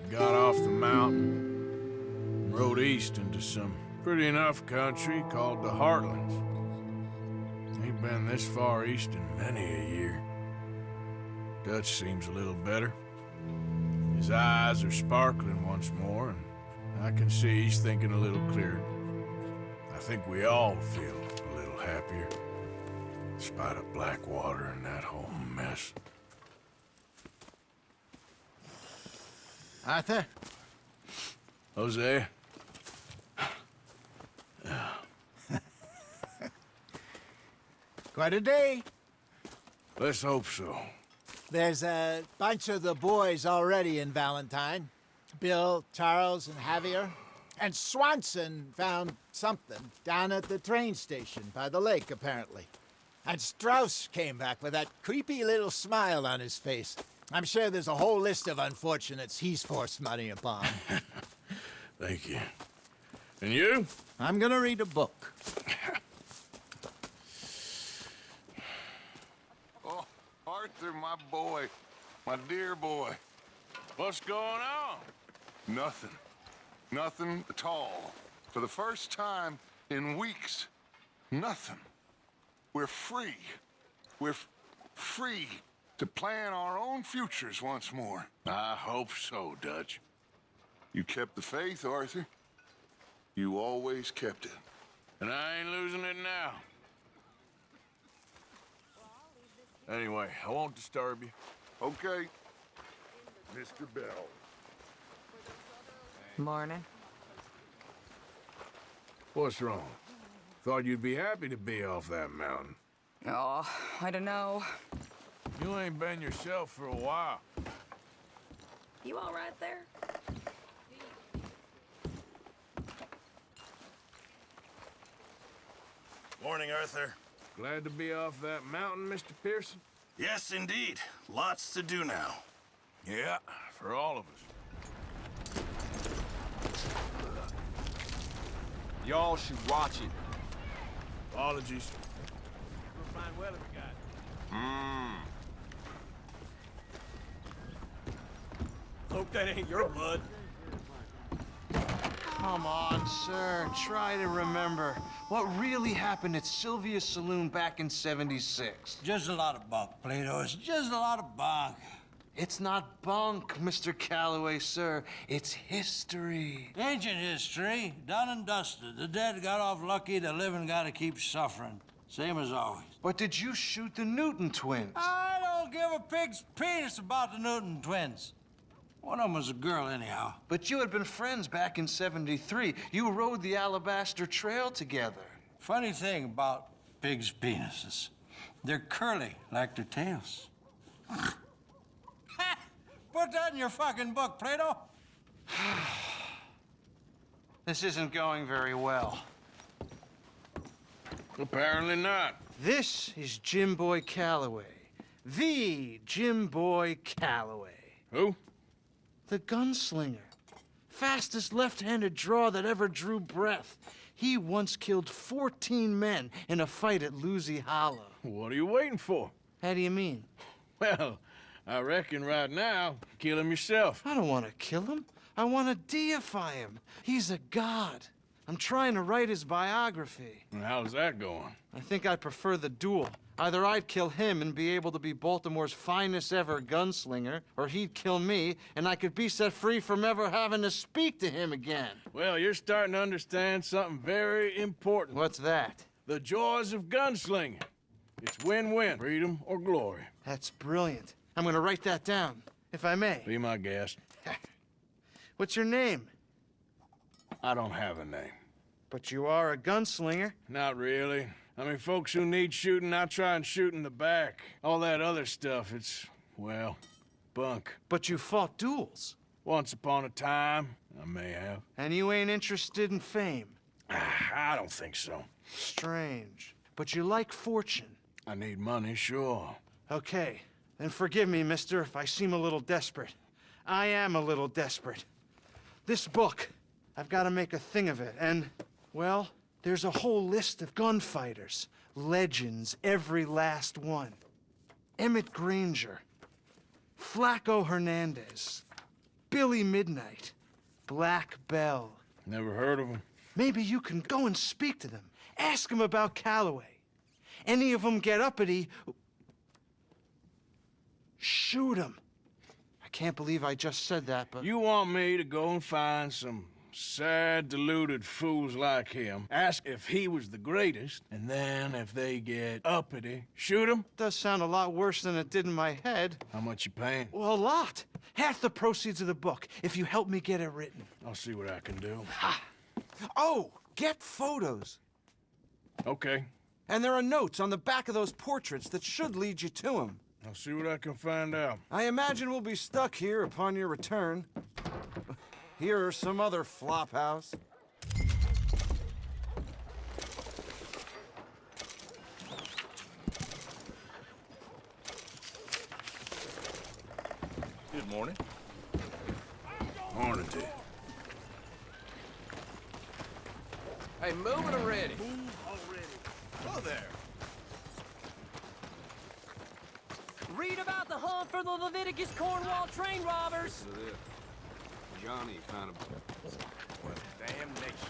got off the mountain and rode east into some pretty enough country called the Heartlands. Ain't been this far east in many a year. Dutch seems a little better. His eyes are sparkling once more, and I can see he's thinking a little clearer. I think we all feel a little happier, despite of Blackwater and that whole mess. Arthur? Jose? Quite a day. Let's hope so. There's a bunch of the boys already in Valentine. Bill, Charles, and Javier. And Swanson found something down at the train station by the lake, apparently. And Strauss came back with that creepy little smile on his face. I'm sure there's a whole list of unfortunates he's forced money upon. Thank you. And you? I'm gonna read a book. Oh, Arthur, my boy. My dear boy. What's going on? Nothing. Nothing at all. For the first time in weeks, nothing. We're free. We're free to plan our own futures once more. I hope so, Dutch. You kept the faith, Arthur. You always kept it. And I ain't losing it now. Anyway, I won't disturb you. Okay, Mr. Bell. Morning. What's wrong? Thought you'd be happy to be off that mountain. Oh, I don't know. You ain't been yourself for a while. You all right there? Morning, Arthur. Glad to be off that mountain, Mr. Pearson? Yes, indeed. Lots to do now. Yeah, for all of us. Y'all should watch it. Apologies. Real fine weather we got. Hope that ain't your blood. Come on, sir. Try to remember. What really happened at Sylvia's Saloon back in '76? Just a lot of bunk, Plato. It's just a lot of bunk. It's not bunk, Mr. Calloway, sir. It's history. Ancient history, done and dusted. The dead got off lucky, the living gotta keep suffering. Same as always. But did you shoot the Newton twins? I don't give a pig's penis about the Newton twins. One of them was a girl, anyhow. But you had been friends back in '73. You rode the Alabaster Trail together. Funny thing about pigs' penises. They're curly, like their tails. Put that in your fucking book, Plato. This isn't going very well. Apparently not. This is Jim Boy Calloway. The Jim Boy Calloway. Who? The gunslinger. Fastest left-handed draw that ever drew breath. He once killed 14 men in a fight at Lucy Hollow. What are you waiting for? How do you mean? Well, I reckon right now, kill him yourself. I don't want to kill him. I want to deify him. He's a god. I'm trying to write his biography. And how's that going? I think I prefer the duel. Either I'd kill him and be able to be Baltimore's finest ever gunslinger, or he'd kill me and I could be set free from ever having to speak to him again. Well, you're starting to understand something very important. What's that? The joys of gunslinging. It's win-win, freedom or glory. That's brilliant. I'm gonna write that down, if I may. Be my guest. What's your name? I don't have a name. But you are a gunslinger. Not really. I mean, folks who need shooting, I try and shoot in the back. All that other stuff, it's, well, bunk. But you fought duels. Once upon a time, I may have. And you ain't interested in fame. I don't think so. Strange. But you like fortune. I need money, sure. Okay, then forgive me, mister, if I seem a little desperate. I am a little desperate. This book, I've got to make a thing of it, and, well, there's a whole list of gunfighters. Legends, every last one. Emmett Granger. Flaco Hernandez. Billy Midnight, Black Bell. Never heard of him. Maybe you can go and speak to them. Ask them about Calloway. Any of them get uppity, shoot them. I can't believe I just said that, but... You want me to go and find some sad, deluded fools like him, ask if he was the greatest, and then if they get uppity, shoot him? Does sound a lot worse than it did in my head. How much you paying? Well, a lot. Half the proceeds of the book, if you help me get it written. I'll see what I can do. Oh, get photos. Okay. And there are notes on the back of those portraits that should lead you to him. I'll see what I can find out. I imagine we'll be stuck here upon your return. Here or some other flop house. Good morning. Morning to you. Hey, move it already. Hello there. Read about the hunt for the Leviticus Cornwall train robbers. Johnny kind of... Well, damnation.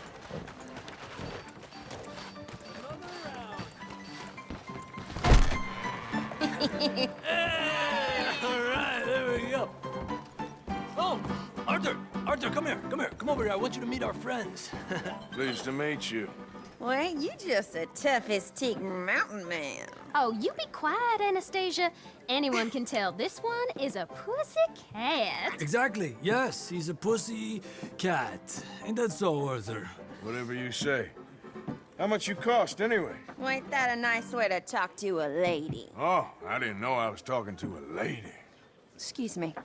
All right, there we go. Oh, Arthur, come here, come over here. I want you to meet our friends. Pleased to meet you. Well, ain't you just a tough-as-teak mountain man? Oh, you be quiet, Anastasia. Anyone can tell this one is a pussy cat. Exactly. Yes, he's a pussy cat. Ain't that so, Arthur? Whatever you say. How much you cost, anyway? Well, ain't that a nice way to talk to a lady? Oh, I didn't know I was talking to a lady. Excuse me.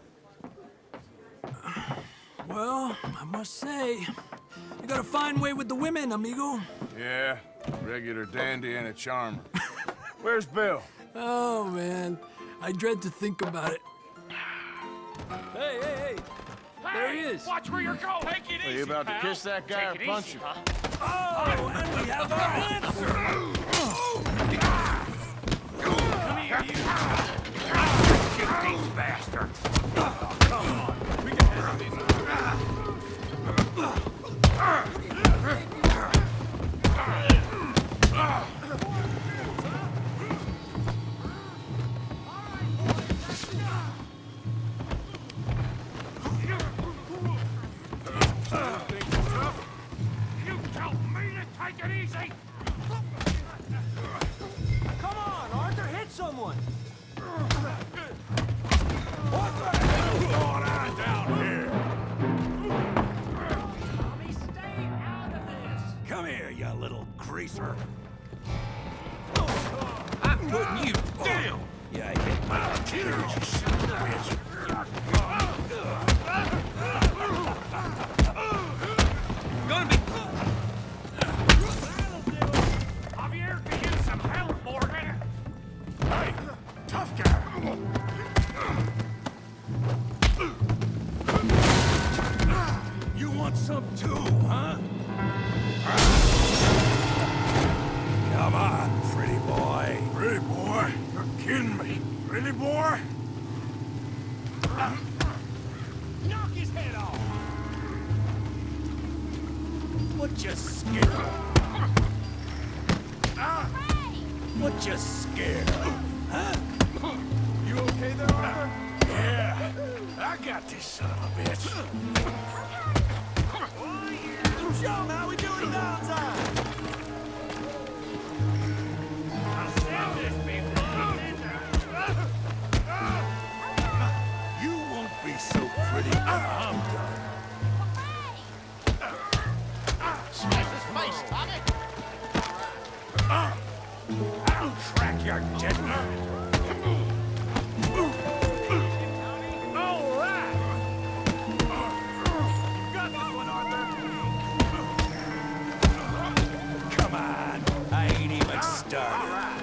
Well, I must say, you got a fine way with the women, amigo. Yeah, regular dandy and a charmer. Where's Bill? Oh, man. I dread to think about it. Hey! There he is. Watch where you're going. Take it easy, Are you about to pal. kiss that guy or punch him? Oh, and we have our answer. Come here, you. Get these bastards. Come on. We can handle these. You tell me to take it easy. Come on, Arthur, hit someone. What the hell's going on down here? Tommy, stay out of this. Come here, you little greaser. I'm putting you down. Yeah, I hit my killers, you son of a bitch. Gonna be. Javier, can use some help, Morgan. Hey, tough guy. You want some too, huh? Come on, pretty boy. Pretty boy? You're kidding me. Pretty boy? Knock his head off! What you scared of? What you scared of? Huh? You okay there, Arthur? Yeah. I got this son of a bitch. Show him how we do it Valentine. You won't be so pretty when I'm done. Smash his face, Tommy! I'll crack your dead mind. All right. You got this one, Arthur. Come on. I ain't even started.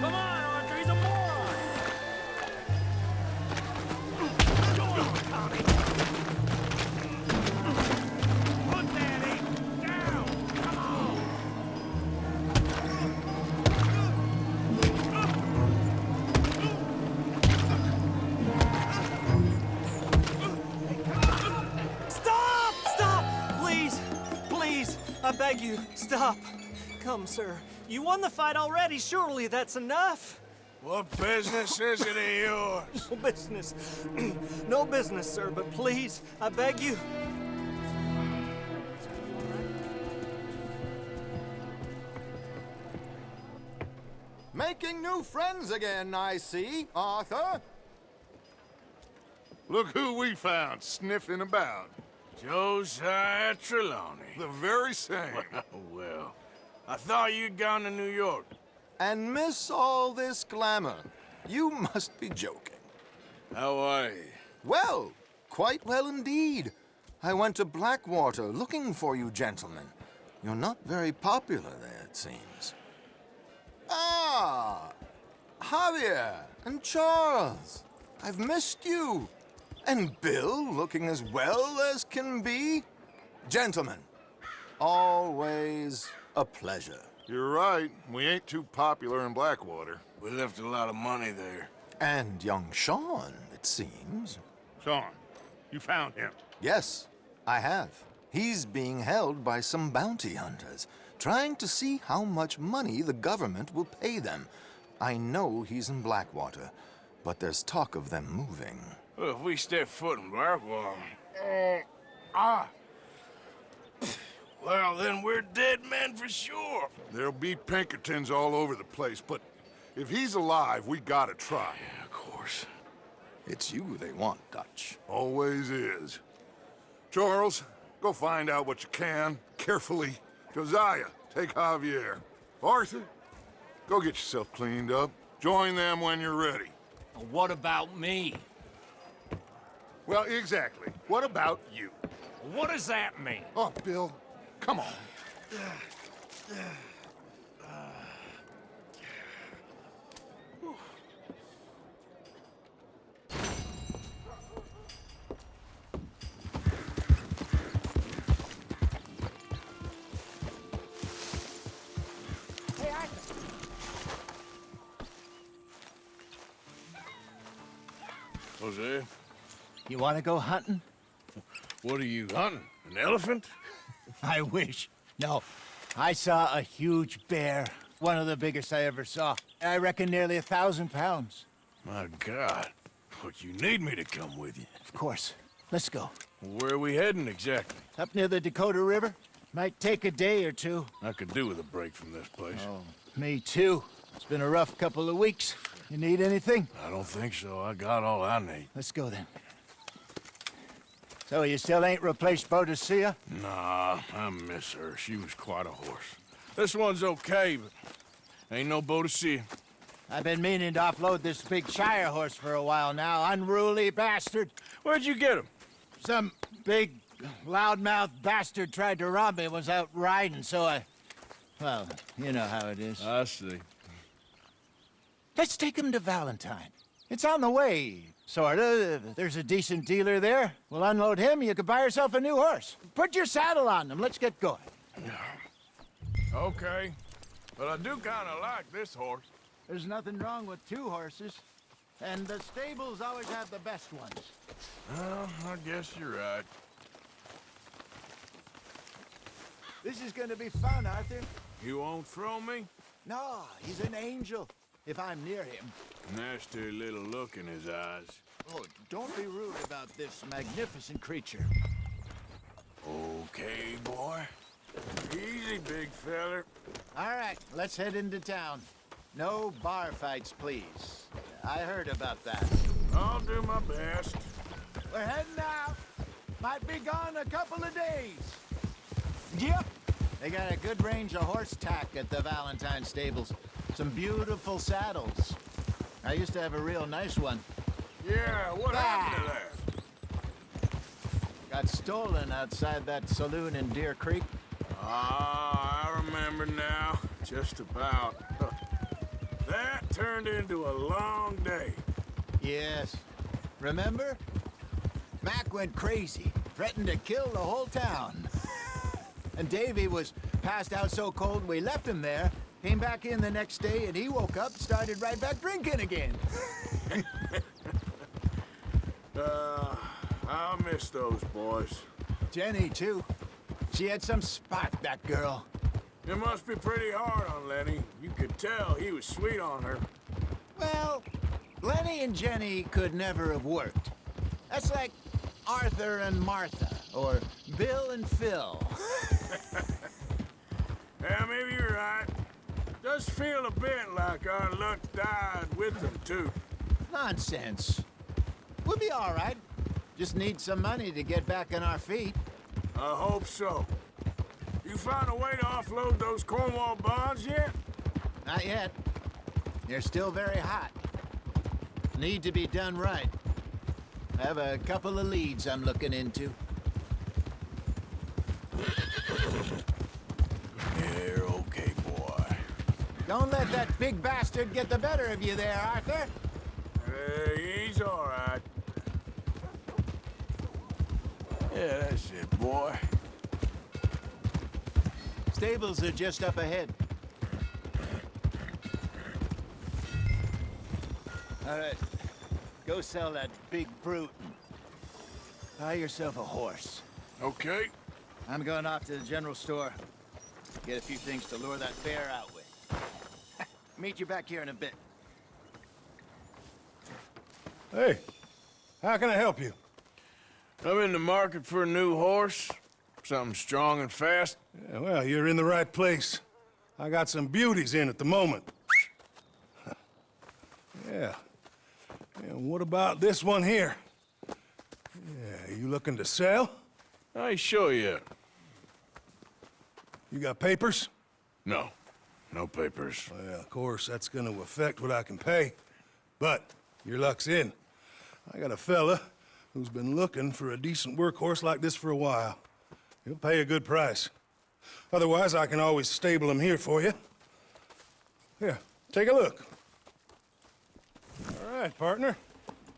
Come on, Arthur, he's a moron. Go on, Tommy. Put that ape down. Come on. beg you, stop. Come, sir. You won the fight already. Surely that's enough. What business is it of yours? No business. No business, sir, but please, I beg you. Making new friends again, I see, Arthur. Look who we found sniffing about. Josiah Trelawney. The very same. Well, I thought you'd gone to New York. And miss all this glamour. You must be joking. How are you? Well, quite well indeed. I went to Blackwater looking for you gentlemen. You're not very popular there, it seems. Ah, Javier and Charles. I've missed you. And Bill looking as well as can be. Gentlemen, always a pleasure. You're right. We ain't too popular in Blackwater. We left a lot of money there. And young Sean, it seems. Sean, you found him. Yes, I have. He's being held by some bounty hunters, trying to see how much money the government will pay them. I know he's in Blackwater, but there's talk of them moving. Well, if we step foot in Blackwater... Well, then we're dead men for sure. There'll be Pinkertons all over the place, but if he's alive, we gotta try. Yeah, of course. It's you they want, Dutch. Always is. Charles, go find out what you can, carefully. Josiah, take Javier. Arthur, go get yourself cleaned up. Join them when you're ready. What about me? Well, exactly. What about you? What does that mean? Oh, Bill, come on. Jose, You want to go hunting? what are you hunting? An elephant? I wish. No, I saw a huge bear. One of the biggest I ever saw. I reckon nearly 1,000 pounds. My God. But you need me to come with you. Of course. Let's go. Where are we heading exactly? Up near the Dakota River. Might take a day or two. I could do with a break from this place. Oh, me too. It's been a rough couple of weeks. You need anything? I don't think so. I got all I need. Let's go then. So you still ain't replaced Boadicea? Nah, I miss her. She was quite a horse. This one's okay, but ain't no Boadicea. I've been meaning to offload this big Shire horse for a while now. Unruly bastard. Where'd you get him? Some big, loudmouth bastard tried to rob me, was out riding, so I... Well, you know how it is. I see. Let's take him to Valentine. It's on the way, sorta. There's a decent dealer there. We'll unload him, you can buy yourself a new horse. Put your saddle on him, let's get going. Okay. But I do kinda like this horse. There's nothing wrong with two horses. And the stables always have the best ones. Well, I guess you're right. This is gonna be fun, Arthur. You won't throw me? No, he's an angel, if I'm near him. Nasty little look in his eyes. Oh, don't be rude about this magnificent creature. Okay, boy. Easy, big feller. All right, let's head into town. No bar fights, please. I heard about that. I'll do my best. We're heading out. Might be gone a couple of days. Yep. They got a good range of horse tack at the Valentine stables. Some beautiful saddles. I used to have a real nice one. Yeah, what happened to that? Got stolen outside that saloon in Deer Creek. Ah, I remember now. Just about. That turned into a long day. Yes. Remember? Mac went crazy, threatened to kill the whole town. And Davy was passed out so cold we left him there, came back in the next day, and he woke up, started right back drinking again. I miss those boys. Jenny, too. She had some spark, that girl. It must be pretty hard on Lenny. You could tell he was sweet on her. Well, Lenny and Jenny could never have worked. That's like Arthur and Martha, or Bill and Phil. Yeah, maybe you're right. Does feel a bit like our luck died with them, too. Nonsense. We'll be all right. Just need some money to get back on our feet. I hope so. You found a way to offload those Cornwall bonds yet? Not yet. They're still very hot. Need to be done right. I have a couple of leads I'm looking into. You're okay, boy. Don't let that big bastard get the better of you there, Arthur. He's all right. Yeah, that's it, boy. Stables are just up ahead. All right. Go sell that big brute. Buy yourself a horse. Okay. I'm going off to the general store. Get a few things to lure that bear out with. Meet you back here in a bit. Hey, how can I help you? I'm in the market for a new horse. Something strong and fast. Yeah, well, you're in the right place. I got some beauties in at the moment. Yeah. And what about this one here? Yeah, you looking to sell? I show you. You got papers? No. No papers. Well, of course, that's gonna affect what I can pay. But your luck's in. I got a fella who's been looking for a decent workhorse like this for a while. He'll pay a good price. Otherwise, I can always stable him here for you. Here, take a look. All right, partner.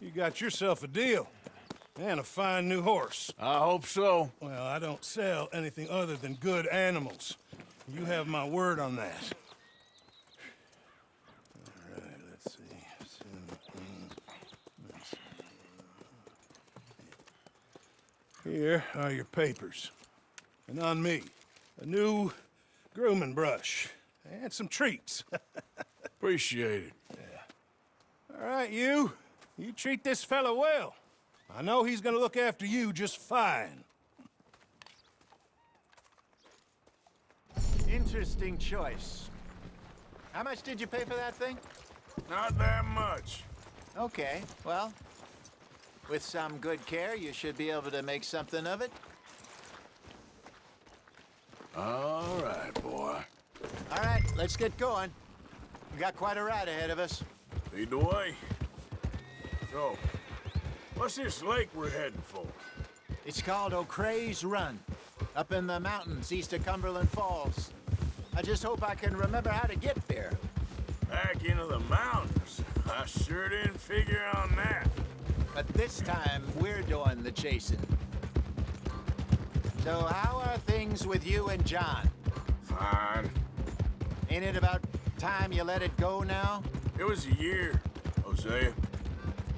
You got yourself a deal. And a fine new horse. I hope so. Well, I don't sell anything other than good animals. You have my word on that. All right, let's see. Here are your papers. And on me, a new grooming brush and some treats. Appreciate it. Yeah. All right, you treat this fella well. I know he's gonna look after you just fine. Interesting choice. How much did you pay for that thing? Not that much. Okay, well, with some good care, you should be able to make something of it. All right, boy. All right, let's get going. We got quite a ride ahead of us. Lead the way. So, what's this lake we're heading for? It's called O'Creagh's Run, up in the mountains east of Cumberland Falls. I just hope I can remember how to get there. Back into the mountains? I sure didn't figure on that. But this time, we're doing the chasing. So how are things with you and John? Fine. Ain't it about time you let it go now? It was a year, Hosea.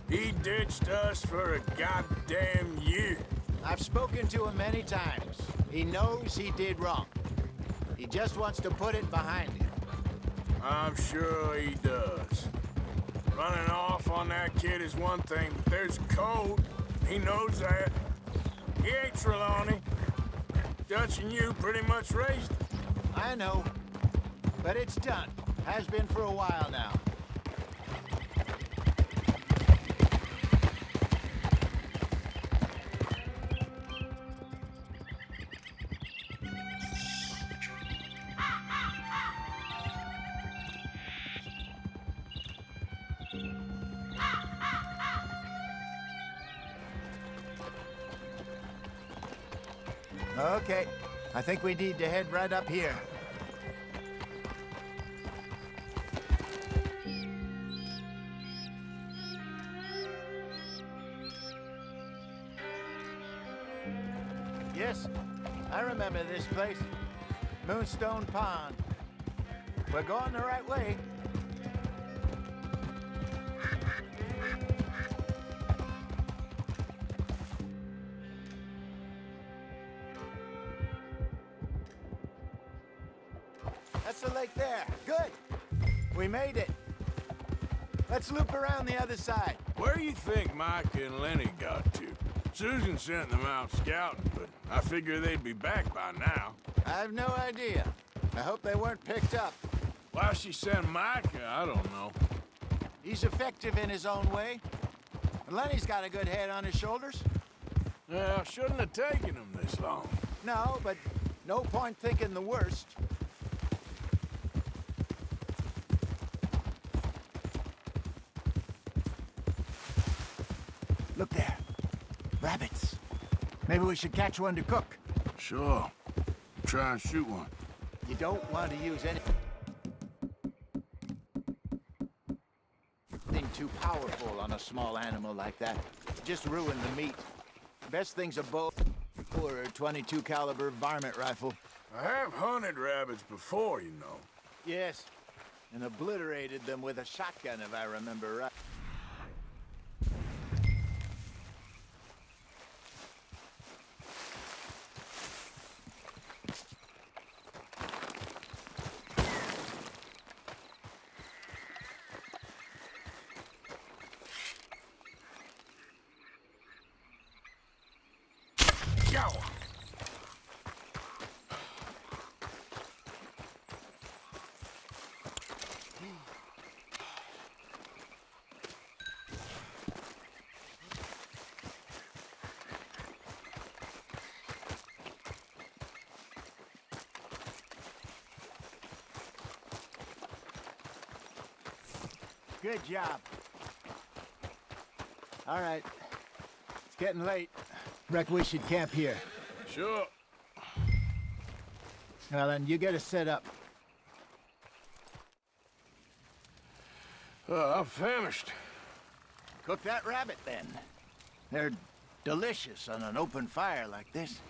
He ditched us for a goddamn year. I've spoken to him many times. He knows he did wrong. He just wants to put it behind him. I'm sure he does. Running off on that kid is one thing, but there's code. He knows that. He ain't Trelawney. Dutch and you pretty much raised him. I know. But it's done. Has been for a while now. Okay, I think we need to head right up here. Yes, I remember this place. Moonstone Pond. We're going the right way. the lake there. Good. We made it. Let's loop around the other side. Where you think Mike and Lenny got to? Susan sent them out scouting, but I figure they'd be back by now. I have no idea. I hope they weren't picked up. Why she sent Mike, I don't know. He's effective in his own way. And Lenny's got a good head on his shoulders. Well, shouldn't have taken him this long. No, but no point thinking the worst. Look there. Rabbits. Maybe we should catch one to cook. Sure. Try and shoot one. You don't want to use anything too powerful on a small animal like that. Just ruin the meat. Best thing's a bow or a .22 caliber varmint rifle. I have hunted rabbits before, you know. Yes, and obliterated them with a shotgun, if I remember right. Good job. All right. It's getting late. Reckon we should camp here. Sure. Well, then, you get us set up. I'm famished. Cook that rabbit, then. They're delicious on an open fire like this.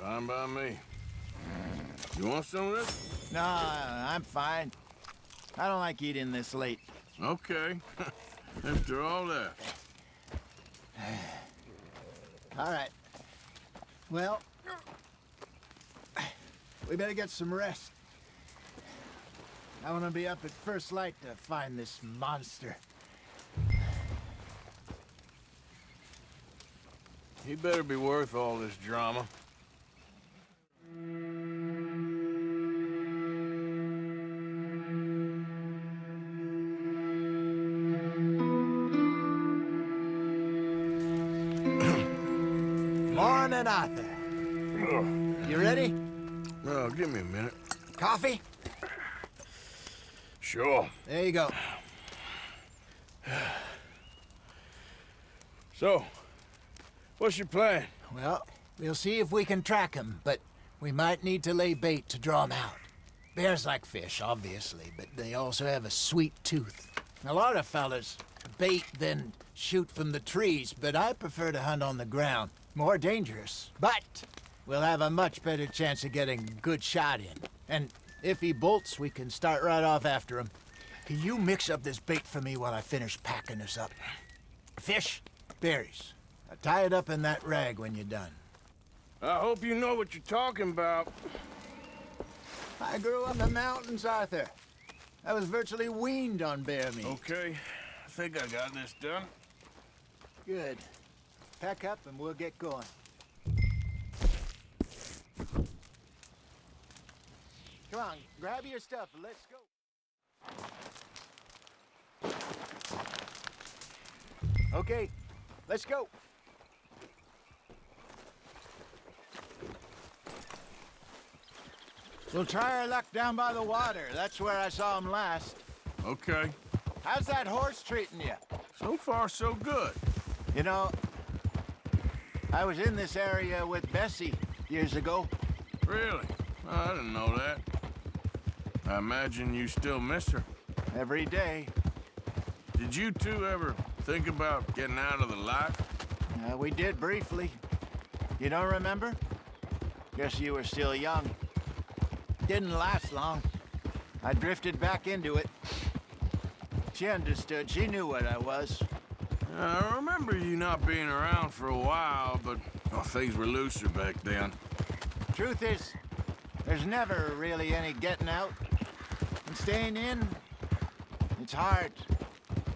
Fine by me. You want some of this? No, I'm fine. I don't like eating this late. Okay. After all that. All right. Well, we better get some rest. I want to be up at first light to find this monster. He better be worth all this drama. Morning, Arthur. You ready? No, give me a minute. Coffee? Sure. There you go. So, what's your plan? Well, we'll see if we can track him, but we might need to lay bait to draw him out. Bears like fish, obviously, but they also have a sweet tooth. A lot of fellas bait, then shoot from the trees, but I prefer to hunt on the ground. More dangerous, but we'll have a much better chance of getting a good shot in. And if he bolts, we can start right off after him. Can you mix up this bait for me while I finish packing this up? Fish, berries. Tie it up in that rag when you're done. I hope you know what you're talking about. I grew up in the mountains, Arthur. I was virtually weaned on bear meat. Okay, I think I got this done. Good. Pack up and we'll get going. Come on, grab your stuff and let's go. Okay, let's go. We'll try our luck down by the water. That's where I saw him last. Okay. How's that horse treating you? So far, so good. You know, I was in this area with Bessie years ago. Really? I didn't know that. I imagine you still miss her. Every day. Did you two ever think about getting out of the life? We did briefly. You don't remember? Guess you were still young. Didn't last long. I drifted back into it. She understood. She knew what I was. I remember you not being around for a while, but things were looser back then. Truth is, There's never really any getting out. And staying in, it's hard.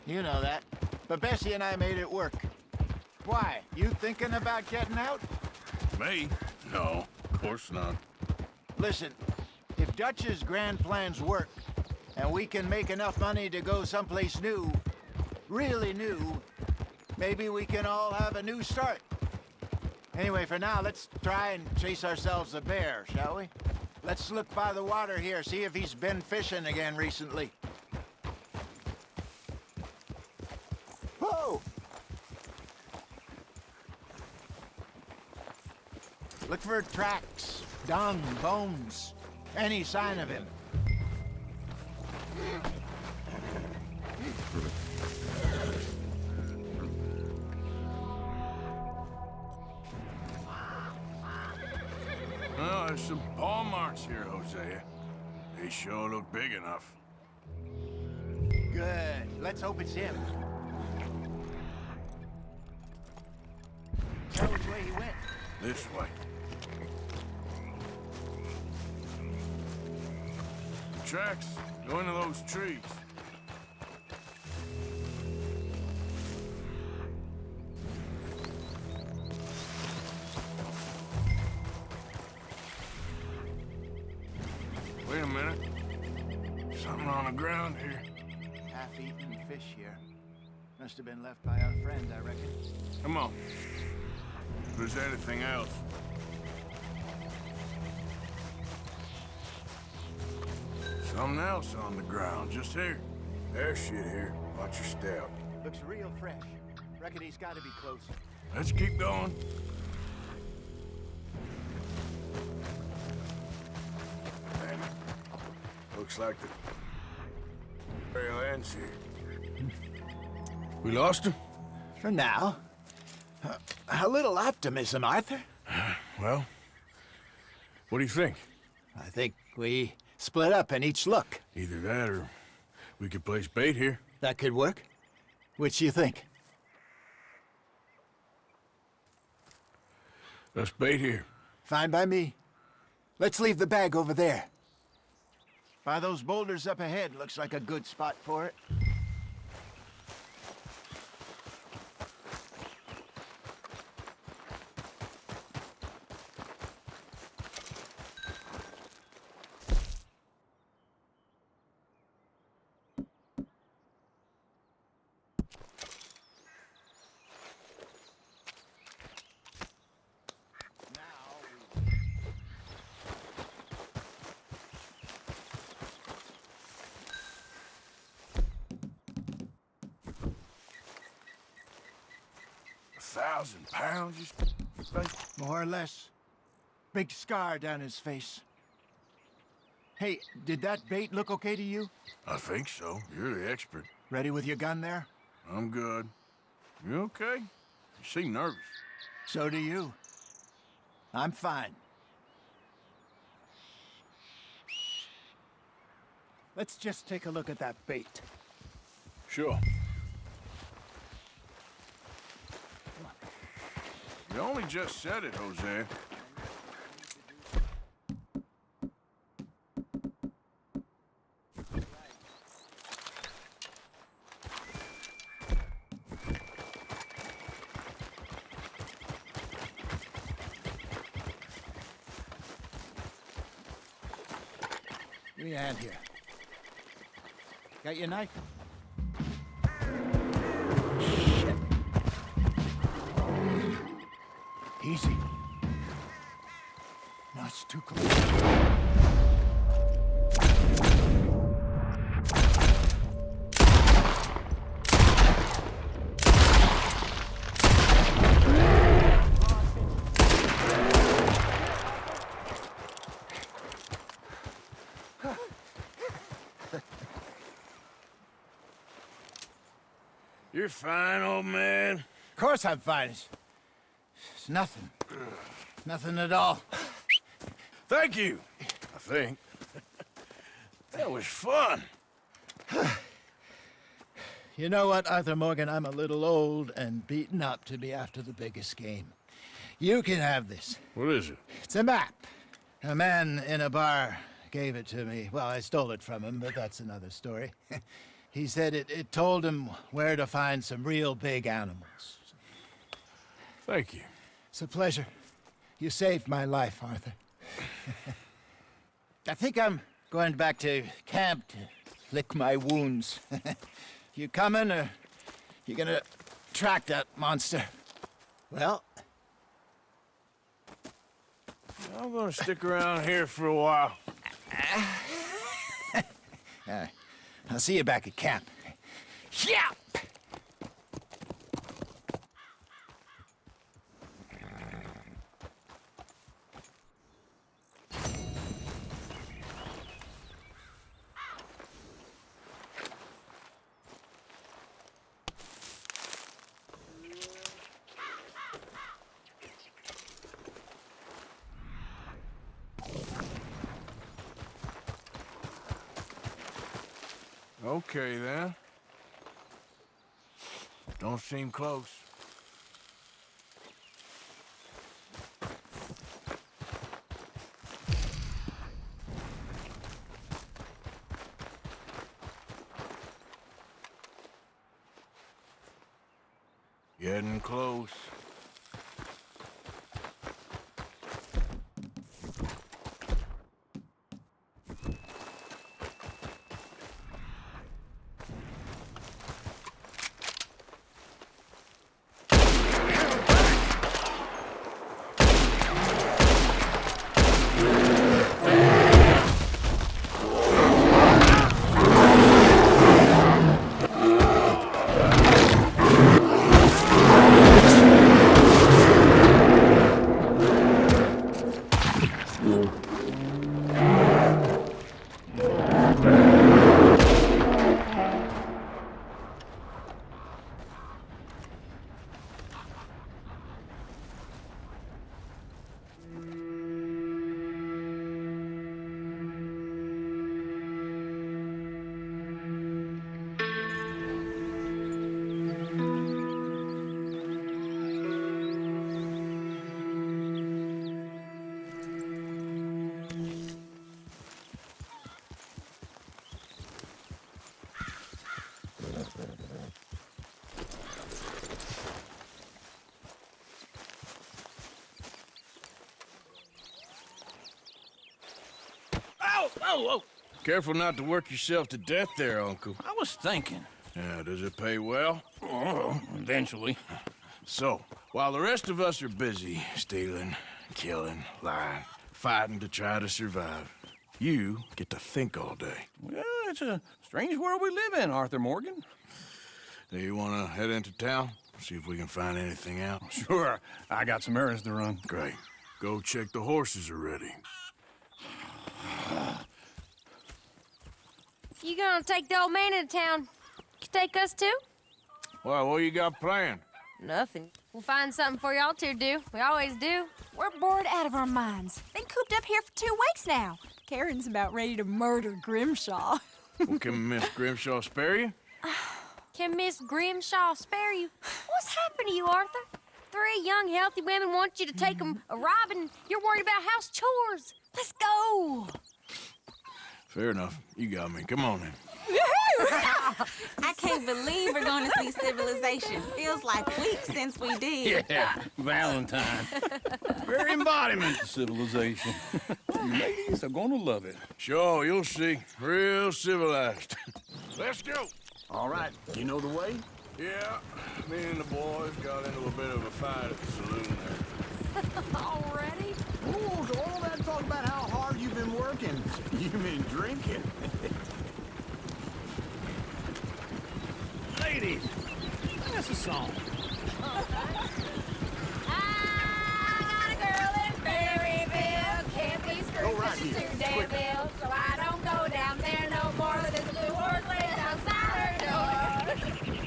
You know that. But Bessie and I made it work. Why? You thinking about getting out? Me? No, of course not. Listen, if Dutch's grand plans work, and we can make enough money to go someplace new, really new, maybe we can all have a new start. Anyway, for now, let's try and chase ourselves a bear, shall we? Let's look by the water here, see if he's been fishing again recently. Whoa! Look for tracks, dung, bones, any sign of him. Well, there's some paw marks here, Hosea. They sure look big enough. Good. Let's hope it's him. Tell which way he went. This way. The tracks go into those trees. Wait a minute. Something on the ground here. Half-eaten fish here. Must have been left by our friend, I reckon. Come on. If there's anything else. Something else on the ground, just here. There's shit here. Watch your step. Looks real fresh. Reckon he's got to be close. Let's keep going. Man, looks like the trail ends here. We lost him? For now. A little optimism, Arthur. Well, what do you think? I think we split up and each look. Either that or we could place bait here. That could work. Which you think? Let's bait here. Fine by me. Let's leave the bag over there. By those boulders up ahead, looks like a good spot for it. £1,000, you think? More or less. Big scar down his face. Hey, did that bait look okay to you? I think so. You're the expert. Ready with your gun there? I'm good. You okay? You seem nervous. So do you. I'm fine. Let's just take a look at that bait. Sure. You only just said it, Jose. Give me a hand here. Got your knife? Shit. Easy. No, it's too close. You're fine, old man. Of course I'm fine. It's nothing. Nothing at all. Thank you, I think. That was fun. You know what, Arthur Morgan? I'm a little old and beaten up to be after the biggest game. You can have this. What is it? It's a map. A man in a bar gave it to me. Well, I stole it from him, but that's another story. He said it told him where to find some real big animals. Thank you. It's a pleasure. You saved my life, Arthur. I think I'm going back to camp to lick my wounds. You coming, or you gonna track that monster? Well, I'm gonna stick around here for a while. all right. I'll see you back at camp. Yeah! Okay, then. Don't seem close. Getting close. Oh! Careful not to work yourself to death there, Uncle. I was thinking. Yeah, does it pay well? Oh, eventually. So, while the rest of us are busy stealing, killing, lying, fighting to try to survive, you get to think all day. Well, it's a strange world we live in, Arthur Morgan. Do you want to head into town? See if we can find anything out? Sure. I got some errands to run. Great. Go check the horses are ready. You gonna take the old man into town? You take us too? Well, what you got planned? Nothing. We'll find something for y'all to do. We always do. We're bored out of our minds. Been cooped up here for 2 weeks now. Karen's about ready to murder Grimshaw. Well, can Miss Grimshaw spare you? Can Miss Grimshaw spare you? What's happened to you, Arthur? 3 young, healthy women want you to take them a robbing. You're worried about house chores. Let's go. Fair enough. You got me. Come on then. I can't believe we're going to see civilization. Feels like weeks since we did. Yeah, Valentine. Very embodiment of civilization. You ladies are gonna love it. Sure, you'll see. Real civilized. Let's go. All right, you know the way? Yeah, me and the boys got into a bit of a fight at the saloon there. Already? Oh, so all that talk about how hard you've been working, you mean drinking? Ladies, sing us a song. I got a girl in Berryville, can't be screwed right 'cause she's here. too damn ill, so I don't go down there no more. There's a blue horse laid outside her door.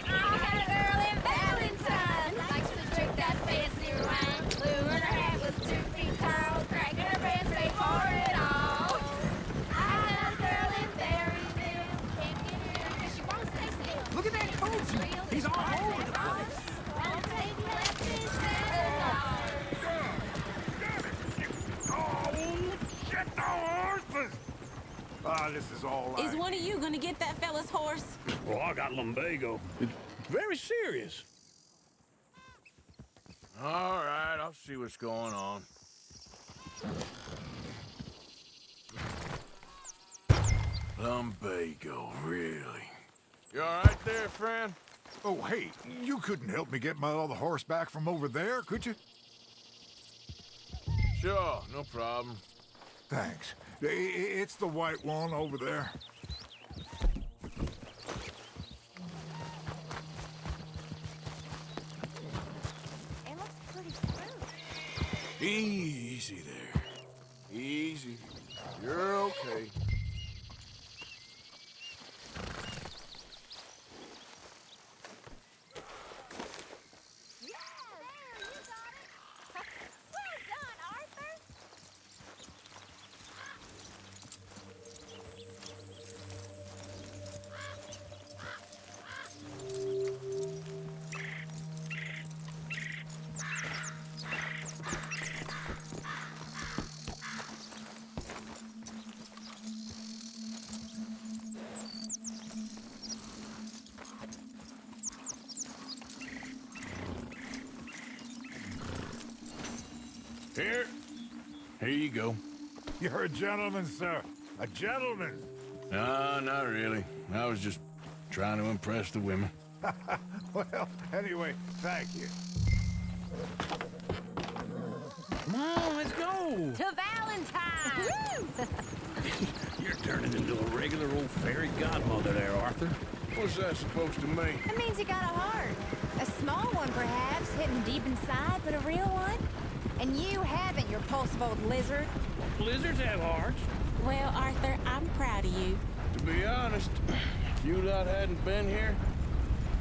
I had a girl in Valentine, likes to drink that fancy wine. Blue and her head was 2 feet tall, cracking her pants made for it all. I had a girl in Berryville, can't get her 'cause she won't stay still. Look at that coach. He's all over the place. Won't take less than $7. Ah, this is all right. Is one of you gonna get that fella's horse? Well, I got lumbago. It's very serious. All right, I'll see what's going on. Lumbago, really? You all right there, friend? Oh, hey, you couldn't help me get my other horse back from over there, could you? Sure, no problem. Thanks. It's the white one over there. It looks pretty smooth. Easy there. Easy. You're okay. Here you go. You're a gentleman, sir. A gentleman. No, not really. I was just trying to impress the women. Well, anyway, thank you. Come on, let's go. To Valentine! You're turning into a regular old fairy godmother there, Arthur. What's that supposed to mean? It means you got a heart. A small one, perhaps, hidden deep inside, but a real one. And you haven't, you repulsive old lizard. Lizards have hearts. Well, Arthur, I'm proud of you. To be honest, if you lot hadn't been here,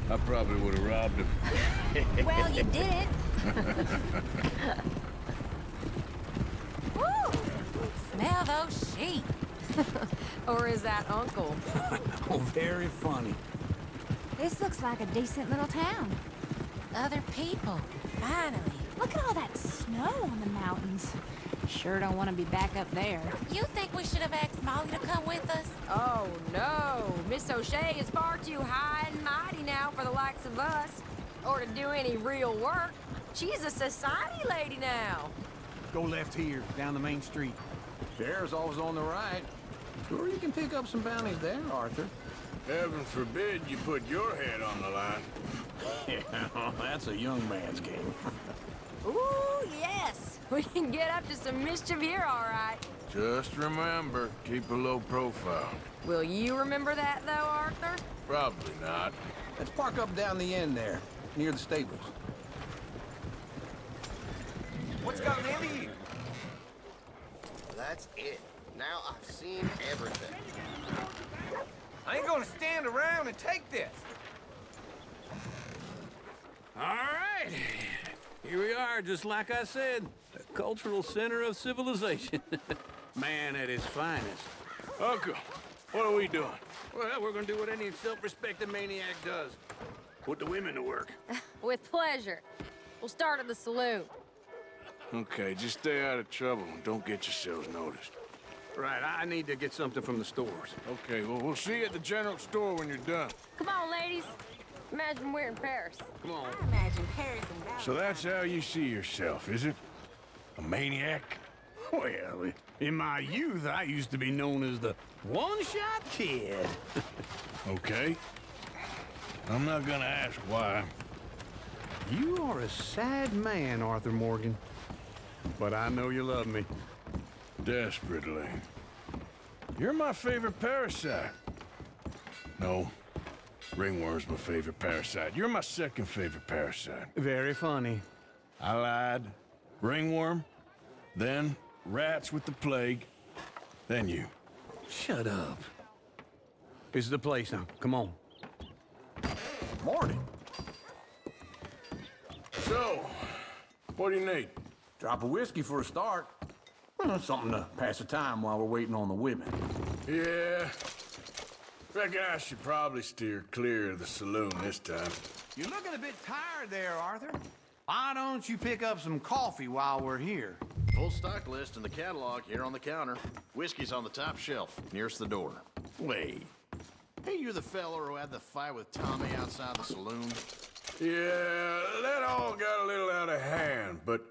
I probably would have robbed him. Well, you didn't. Woo! Smell those sheep. Or is that Uncle? Oh, very funny. This looks like a decent little town. Other people, finally. Look at all that snow on the mountains. Sure don't want to be back up there. You think we should have asked Molly to come with us? Oh, no. Miss O'Shea is far too high and mighty now for the likes of us. Or to do any real work. She's a society lady now. Go left here, down the main street. Sheriff's always on the right. Sure you can pick up some bounties there, Arthur. Heaven forbid you put your head on the line. Yeah, that's a young man's game. Ooh, yes. We can get up to some mischief here, all right. Just remember, keep a low profile. Will you remember that, though, Arthur? Probably not. Let's park up down the end there, near the stables. What's gotten into you? That's it. Now I've seen everything. I ain't gonna stand around and take this. All right. Here we are, just like I said. The cultural center of civilization. Man at his finest. Uncle, what are we doing? Well, we're gonna do what any self-respecting maniac does. Put the women to work. With pleasure. We'll start at the saloon. Okay, just stay out of trouble and don't get yourselves noticed. Right, I need to get something from the stores. Okay, well, we'll see you at the general store when you're done. Come on, ladies. Imagine we're in Paris. Come on. I imagine Paris and Valentine. So that's how you see yourself, is it? A maniac? Well, in my youth, I used to be known as the one-shot kid. Okay. I'm not gonna ask why. You are a sad man, Arthur Morgan. But I know you love me. Desperately. You're my favorite parasite. No. Ringworm's my favorite parasite. You're my second favorite parasite. Very funny. I lied. Ringworm, then rats with the plague, then you. Shut up. This is the place now. Come on. Morning. So, what do you need? Drop of whiskey for a start. Something to pass the time while we're waiting on the women. Yeah. Reckon I should probably steer clear of the saloon this time. You're looking a bit tired there, Arthur. Why don't you pick up some coffee while we're here? Full stock list in the catalog here on the counter. Whiskey's on the top shelf, nearest the door. Wait. Hey, you the fella who had the fight with Tommy outside the saloon? Yeah, that all got a little out of hand, but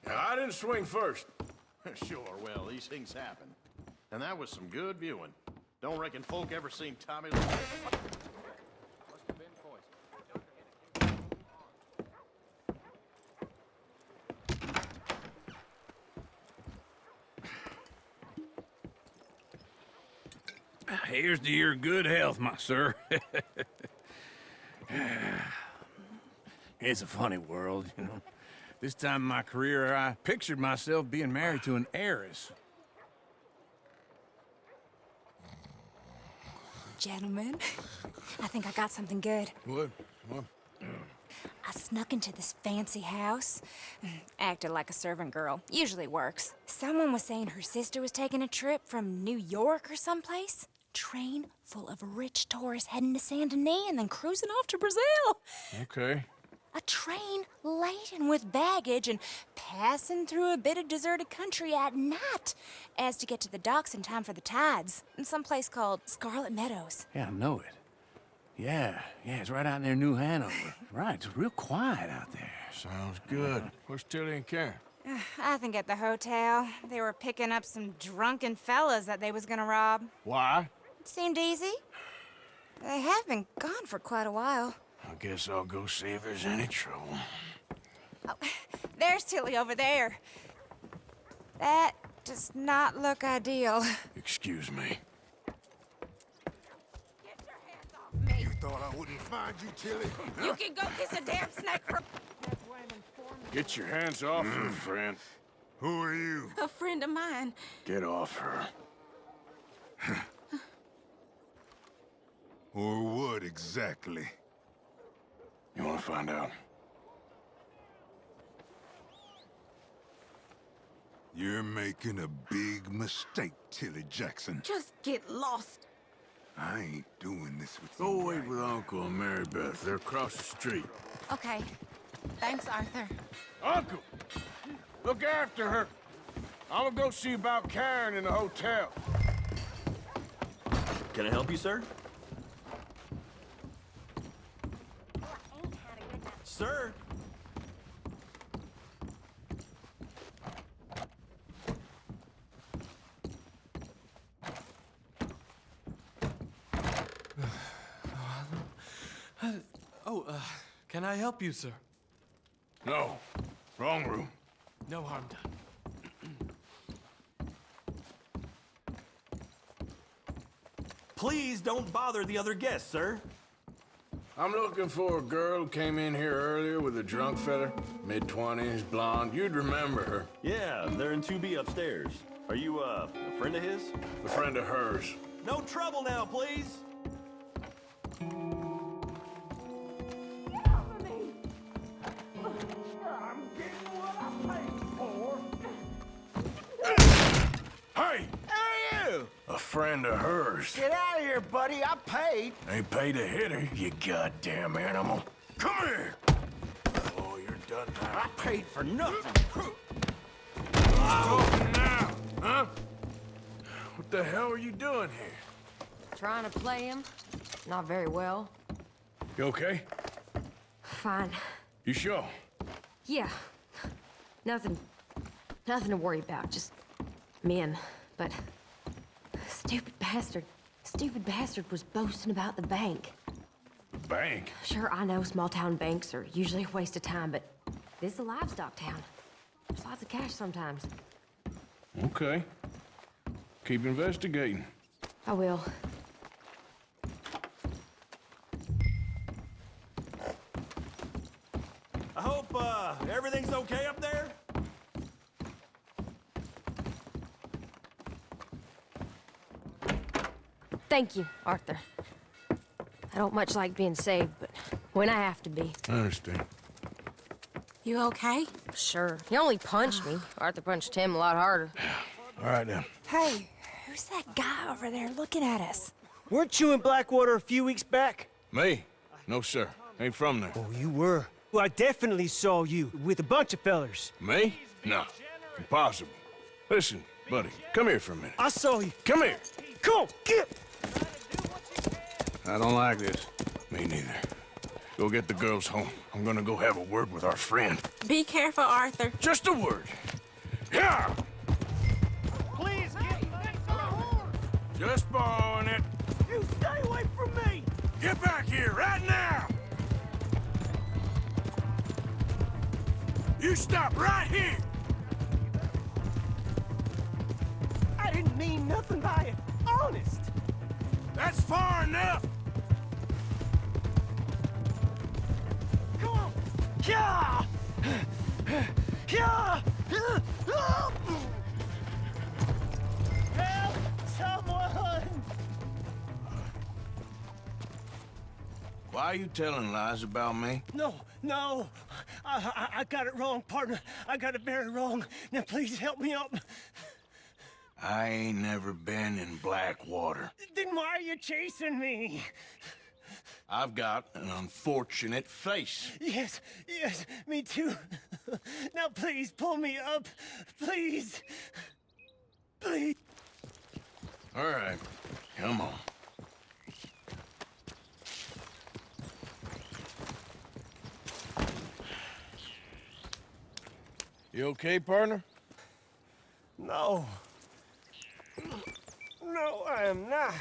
I didn't swing first. Sure, well, these things happen. And that was some good viewing. Don't reckon folk ever seen Tommy like that. Must have been poison. Here's to your good health, my sir. It's a funny world, you know. This time in my career, I pictured myself being married to an heiress. Gentlemen, I think I got something good. What? I snuck into this fancy house. Acted like a servant girl. Usually works. Someone was saying her sister was taking a trip from New York or someplace. Train full of rich tourists heading to Saint Denis and then cruising off to Brazil. Okay. A train laden with baggage and passing through a bit of deserted country at night as to get to the docks in time for the tides in some place called Scarlet Meadows. Yeah, I know it. Yeah, it's right out near New Hanover. Right, it's real quiet out there. Sounds good. Where's Tilly and Karen? I think at the hotel. They were picking up some drunken fellas that they was gonna rob. Why? It seemed easy. They have been gone for quite a while. I guess I'll go see if there's any trouble. Oh, there's Tilly over there. That does not look ideal. Excuse me. You thought I wouldn't find you, Tilly? You can go kiss a damn snake for... Get your hands off her, friend. Who are you? A friend of mine. Get off her. Or what exactly? You want to find out? You're making a big mistake, Tilly Jackson. Just get lost. I ain't doing this with Go you. wait with Uncle and Mary Beth. They're across the street. Okay. Thanks, Arthur. Uncle! Look after her. I'm gonna go see about Karen in the hotel. Can I help you, sir? Sir? Can I help you, sir? No. Wrong room. No harm done. Please don't bother the other guests, sir. I'm looking for a girl who came in here earlier with a drunk fella. Mid-20s, blonde. You'd remember her. Yeah, they're in 2B upstairs. Are you, a friend of his? A friend of hers. No trouble now, please. Hey! Who are you? A friend of hers. Get out of here, buddy. I paid. Ain't paid to hit her, you goddamn animal. Come here! Oh, you're done now. I paid for nothing. Talking now, huh? What the hell are you doing here? Trying to play him. Not very well. You okay? Fine. You sure? Yeah. Nothing to worry about. Just men. But stupid bastard was boasting about the bank. The bank? Sure, I know small town banks are usually a waste of time, but this is a livestock town. There's lots of cash sometimes. Okay. Keep investigating. I will. I hope, everything's okay up there? Thank you, Arthur. I don't much like being saved, but when I have to be. I understand. You okay? Sure. He only punched me. Arthur punched him a lot harder. All right, then. Hey, who's that guy over there looking at us? Weren't you in Blackwater a few weeks back? Me? No, sir. Ain't from there. Oh, you were. Well, I definitely saw you with a bunch of fellers. Me? No. Impossible. Listen, buddy, come here for a minute. I saw you. Come here. Come on, get! I don't like this. Me neither. Go get the girls home. I'm gonna go have a word with our friend. Be careful, Arthur. Just a word. Yeah! Please, get back to the horse! Just borrowing it. You stay away from me! Get back here right now! You stop right here! I didn't mean nothing by it. Honest. That's far enough! Come on. Yeah! Yeah! Help! Someone! Why are you telling lies about me? No. I got it wrong, partner. I got it very wrong. Now please help me up. I ain't never been in Blackwater. Then why are you chasing me? I've got an unfortunate face. Yes, me too. Now please pull me up. Please. Please. All right, come on. You okay, partner? No. No, I am not.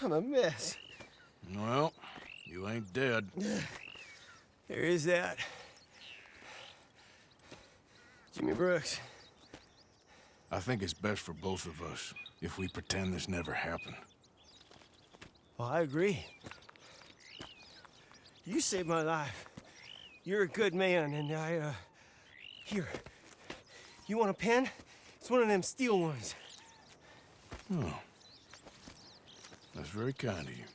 I'm a mess. Well, you ain't dead. There is that. Jimmy Brooks. I think it's best for both of us if we pretend this never happened. Well, I agree. You saved my life. You're a good man, and here. You want a pen? It's one of them steel ones. Oh. That's very kind of you.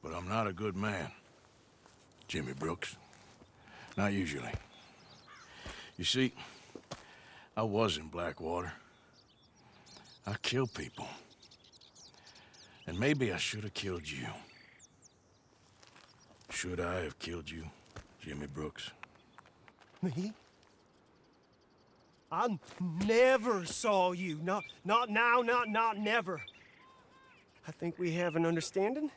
But I'm not a good man, Jimmy Brooks. Not usually. You see, I was in Blackwater. I killed people. And maybe I should have killed you. Should I have killed you, Jimmy Brooks? Me? I never saw you. Not now, not never. I think we have an understanding.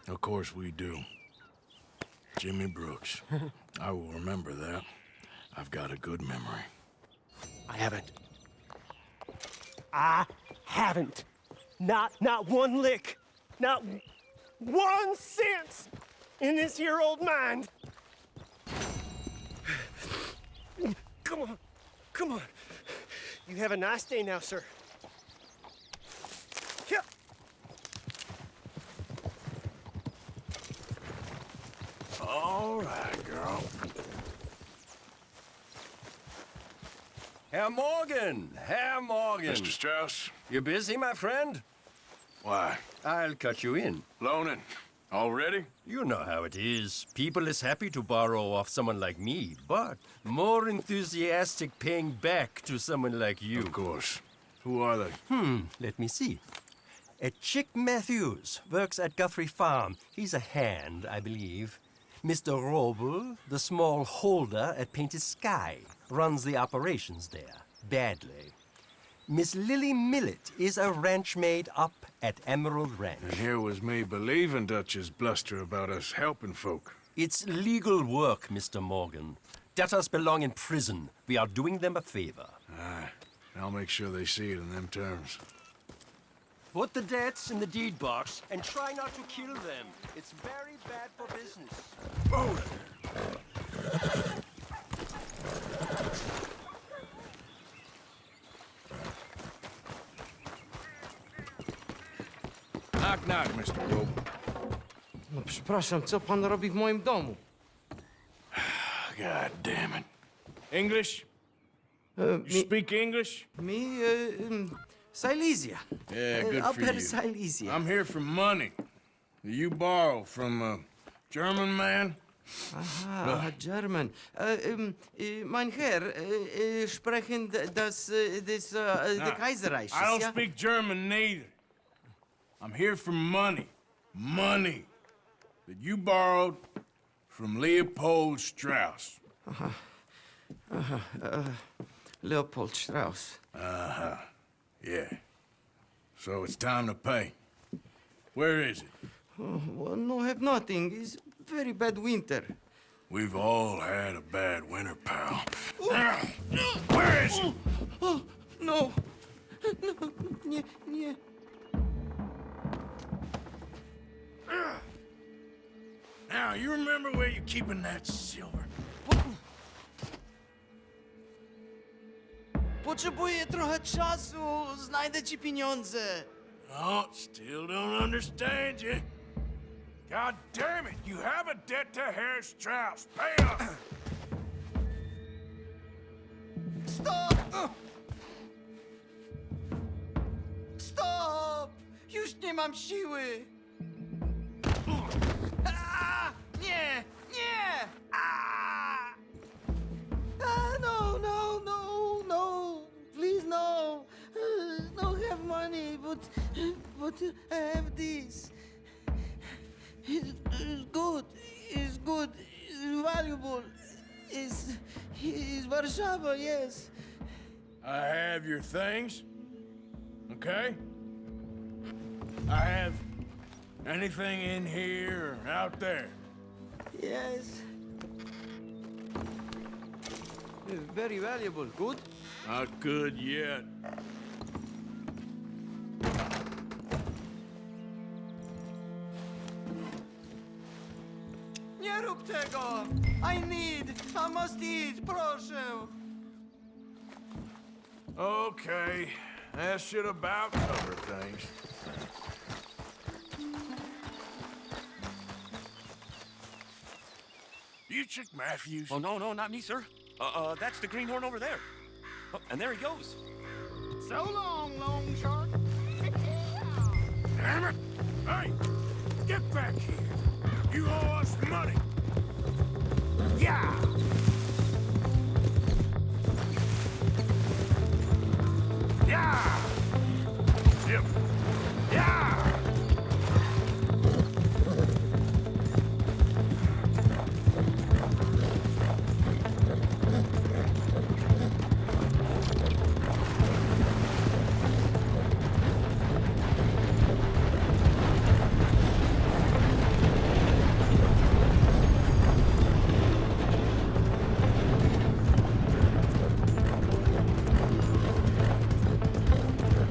Of course we do. Jimmy Brooks. I will remember that. I've got a good memory. I haven't. Not one lick. Not 1 cent in this here old mind. Come on. You have a nice day now, sir. Yeah. All right, girl. Herr Morgan! Mr. Strauss? You busy, my friend? Why? I'll cut you in. Loaning. Already? You know how it is. People is happy to borrow off someone like me, but more enthusiastic paying back to someone like you. Of course. Who are they? Let me see. Chick Matthews works at Guthrie Farm. He's a hand, I believe. Mr. Roble, the small holder at Painted Sky, runs the operations there, badly. Miss Lily Millet is a ranch maid up at Emerald Ranch. And here was me believing Dutch's bluster about us helping folk. It's legal work, Mr. Morgan. Debtors belong in prison. We are doing them a favor. Aye. I'll make sure they see it in them terms. Put the debts in the deed box and try not to kill them. It's very bad for business. Knock, knock, Mr. Rope. No przepraszam, co pan robi w moim domu? God damn it. English? You speak English? Me, Silesia. Yeah, good for Upper you. Silesia. I'm here for money. You borrow from a German man? Aha, German. Mein Herr, sprechen the Kaiserreich. I don't speak German neither. I'm here for money. Money that you borrowed from Leopold Strauss. Leopold Strauss. Uh-huh. Yeah. So it's time to pay. Where is it? Oh, well, no, have nothing. It's very bad winter. We've all had a bad winter, pal. Where is it? Oh, no. No, yeah. Now, you remember where you're keeping that silver? Potrzebuję trochę czasu. Znajdę ci pieniądze. Oh, still don't understand you. God damn it, you have a debt to Herr Strauss. Pay up! Stop! Stop! Już nie mam siły. Nie! Nie! No! Please, no! No have money, but I have this. It's good. It's good. It's valuable. It's Warszawa, yes. I have your things, okay? I have anything in here or out there. Yes. It's very valuable. Good? Not good yet. Nie rób tego! I must eat, proszę! Okay, that should about cover things. You Chick Matthews? Oh, no, not me, sir. That's the greenhorn over there. Oh, and there he goes. So long, Long Shark. Damn it! Hey, get back here. You owe us money. Yeah! Yeah! Yep. Yeah!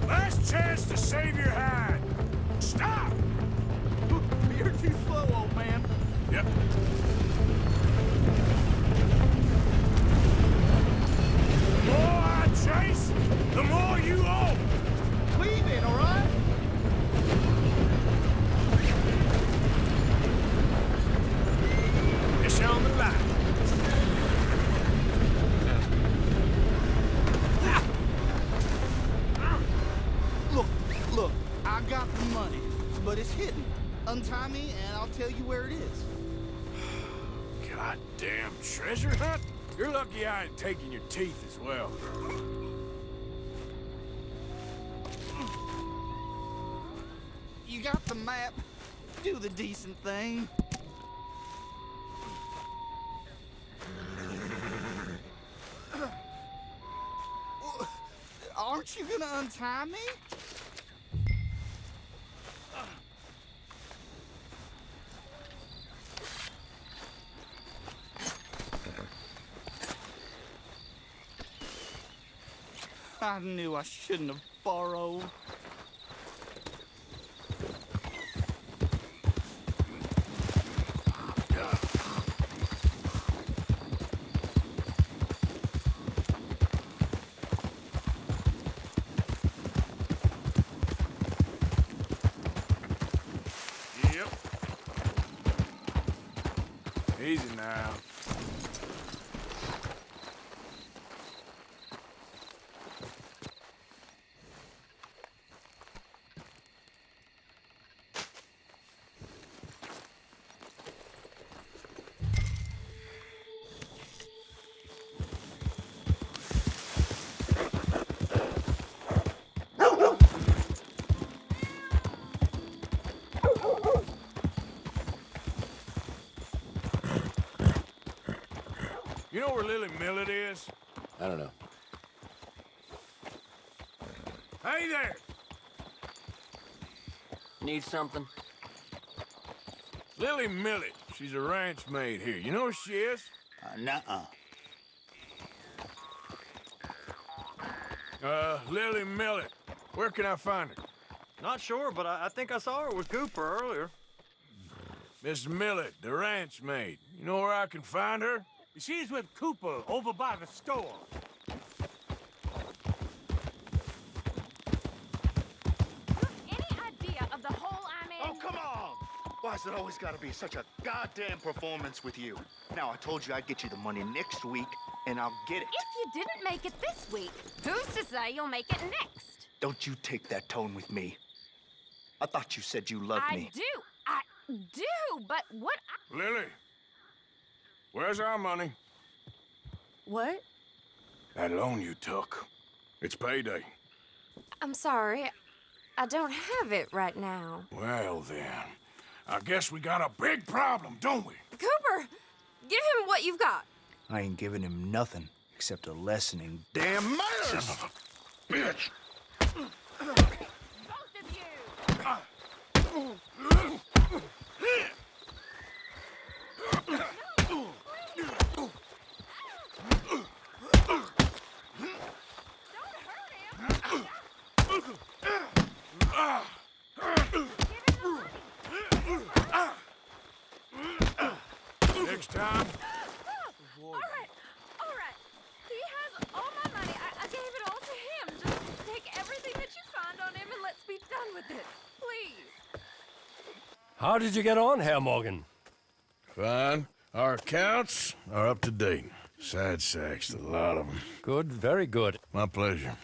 Last chance to save your hide. Stop! You're too slow, old man. Yep. The more I chase, the more you owe. Leave it, all right? It's on the line. Look, I got the money, but it's hidden. Untie me, and I'll tell you where it is. Goddamn treasure hunt? You're lucky I ain't taking your teeth as well. You got the map. Do the decent thing. Aren't you gonna untie me? I knew I shouldn't have borrowed. Yep. Easy now. You know where Lily Millet is? I don't know. Hey there! Need something? Lily Millet. She's a ranch maid here. You know where she is? Nuh-uh. Lily Millet. Where can I find her? Not sure, but I think I saw her with Cooper earlier. Miss Millet, the ranch maid. You know where I can find her? She's with Cooper over by the store. Any idea of the hole I'm in? Oh, come on! Why's it always gotta be such a goddamn performance with you? Now, I told you I'd get you the money next week, and I'll get it. If you didn't make it this week, who's to say you'll make it next? Don't you take that tone with me. I thought you said you loved me. I do, but what Lily, where's our money? What? That loan you took. It's payday. I'm sorry. I don't have it right now. Well, then. I guess we got a big problem, don't we? Cooper, give him what you've got. I ain't giving him nothing except a lesson in damn manners! Son of a bitch! Both of you! Next time. All right. He has all my money. I gave it all to him. Just take everything that you find on him and let's be done with this. Please. How did you get on, Herr Morgan? Fine. Our accounts are up to date. Sad sacks, a lot of them. Good, very good. My pleasure.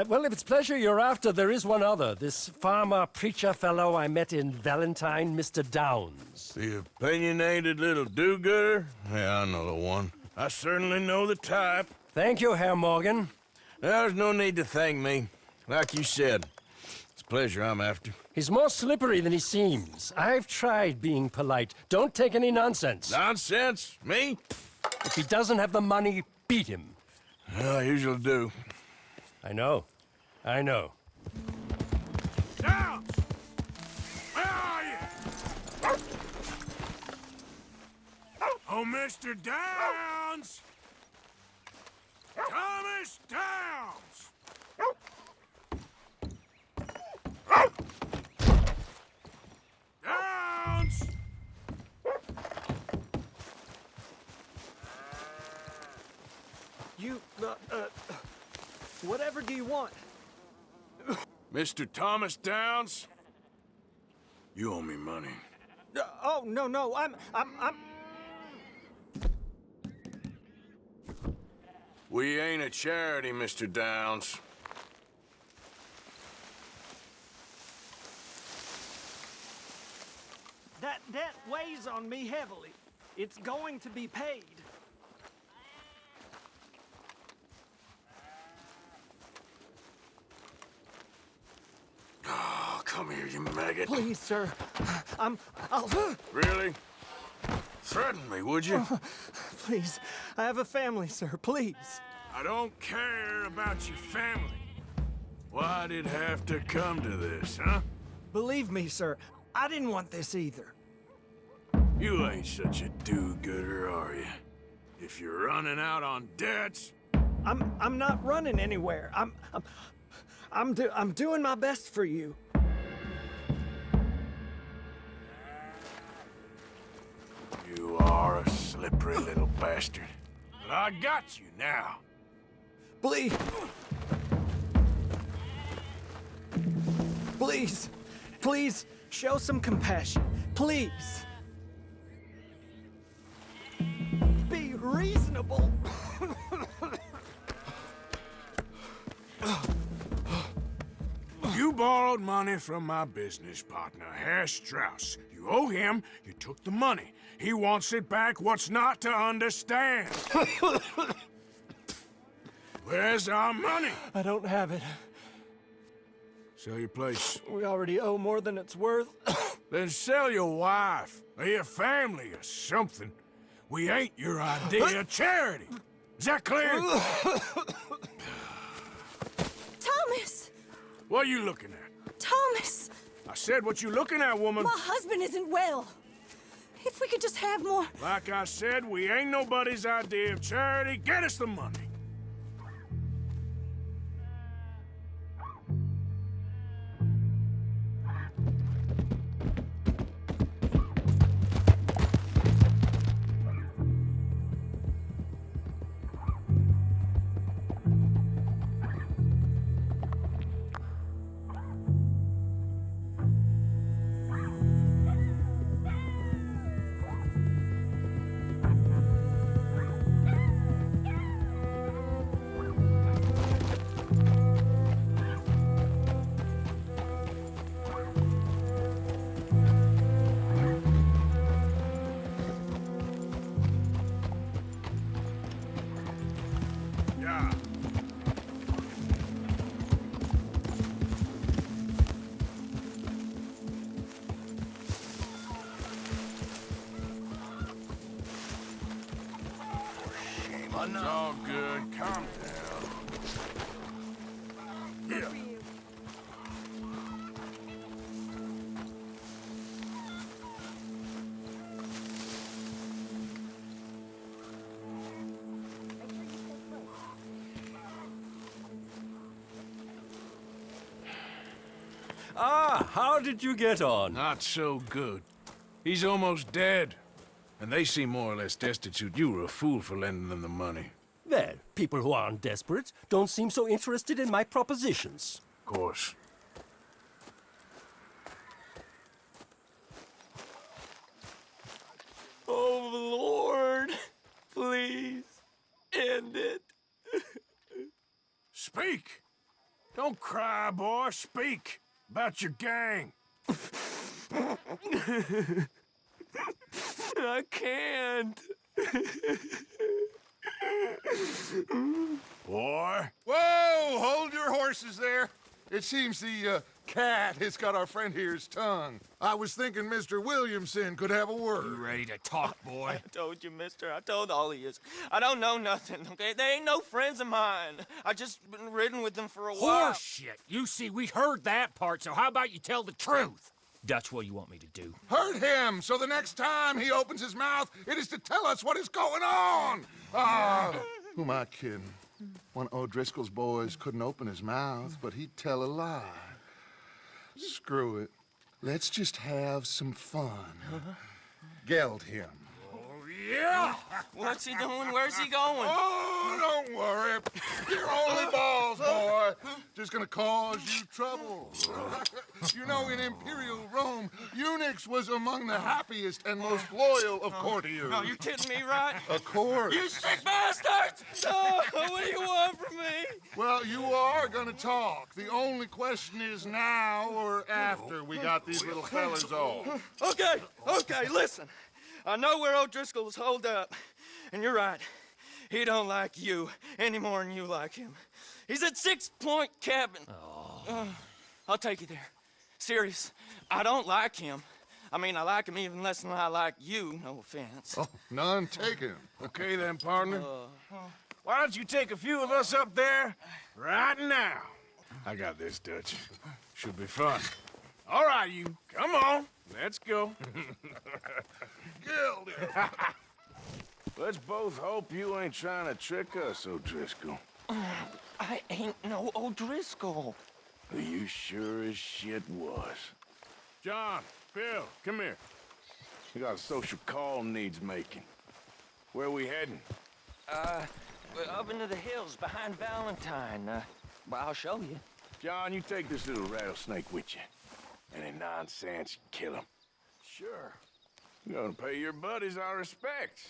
Well, if it's pleasure you're after, there is one other. This farmer preacher fellow I met in Valentine, Mr. Downs. The opinionated little do-gooder? Yeah, I know the one. I certainly know the type. Thank you, Herr Morgan. There's no need to thank me. Like you said, it's pleasure I'm after. He's more slippery than he seems. I've tried being polite. Don't take any nonsense. Nonsense? Me? If he doesn't have the money, beat him. Well, I usually do. I know. Downs! Where are you? Oh, Mr. Downs! Thomas Downs! Downs! You, whatever do you want? Mr. Thomas Downs? You owe me money. Oh, no, I'm... We ain't a charity, Mr. Downs. That debt weighs on me heavily. It's going to be paid. Oh, come here, you maggot. Please, sir. I'll... Really? Threaten me, would you? Please. I have a family, sir. Please. I don't care about your family. Why'd it have to come to this, huh? Believe me, sir. I didn't want this either. You ain't such a do-gooder, are you? If you're running out on debts... I'm not running anywhere. I'm doing my best for you. You are a slippery little bastard. But I got you now. Please. Please. Please, show some compassion. Please. Be reasonable. You borrowed money from my business partner, Herr Strauss. You owe him, you took the money. He wants it back, what's not to understand? Where's our money? I don't have it. Sell your place. We already owe more than it's worth. Then sell your wife, or your family, or something. we ain't your idea of charity. Is that clear? Thomas! What are you looking at? Thomas! I said, what you looking at, woman? My husband isn't well. If we could just have more... Like I said, we ain't nobody's idea of charity. Get us the money. It's all good. Calm down. Yeah. Ah, how did you get on? Not so good. He's almost dead. And they seem more or less destitute. You were a fool for lending them the money. Well, people who aren't desperate don't seem so interested in my propositions. Of course. Oh, Lord. Please, end it. Speak! Don't cry, boy. Speak about your gang. I can't. Boy. Whoa! Hold your horses there. It seems the cat has got our friend here's tongue. I was thinking Mr. Williamson could have a word. You ready to talk, boy? I told you, mister. I told all of you. I don't know nothing, okay? They ain't no friends of mine. I just been ridden with them for a while. Horseshit. You see, we heard that part, so how about you tell the truth? That's what you want me to do. Hurt him, so the next time he opens his mouth, it is to tell us what is going on. Who am I kidding? One of O'Driscoll's boys couldn't open his mouth, but he'd tell a lie. Screw it. Let's just have some fun. Geld him. Yeah! What's he doing? Where's he going? Oh, don't worry. You're only balls, boy. Just gonna cause you trouble. You know, in Imperial Rome, eunuchs was among the happiest and most loyal of courtiers. No, you kidding me, right? Of course. You sick bastards! Oh, what do you want from me? Well, you are gonna talk. The only question is now or after we got these little fellas off. Okay, listen. I know where O'Driscoll's holed up, and you're right. He don't like you any more than you like him. He's at 6 Point Cabin. I'll take you there. Serious, I don't like him. I mean, I like him even less than I like you, no offense. Oh, none taken. Okay then, partner. Why don't you take a few of us up there right now? I got this, Dutch. Should be fun. All right, you. Come on. Let's go. Let's both hope you ain't trying to trick us, O'Driscoll. I ain't no O'Driscoll. You sure as shit was. John, Bill, come here. We got a social call needs making. Where we heading? Up into the hills behind Valentine. Well, I'll show you. John, you take this little rattlesnake with you. Any nonsense, kill him. Sure. You're gonna pay your buddies our respects.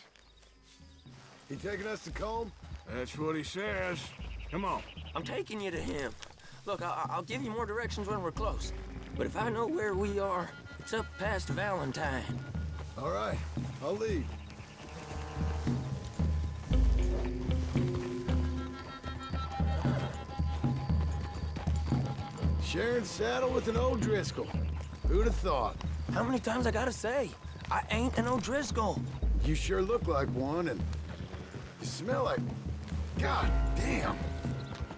He taking us to Colm? That's what he says. Come on. I'm taking you to him. Look, I'll give you more directions when we're close. But if I know where we are, it's up past Valentine. All right, I'll lead. Sharing saddle with an O'Driscoll. Who'd have thought? How many times I gotta say? I ain't an O'Driscoll. You sure look like one, and you smell like... God damn.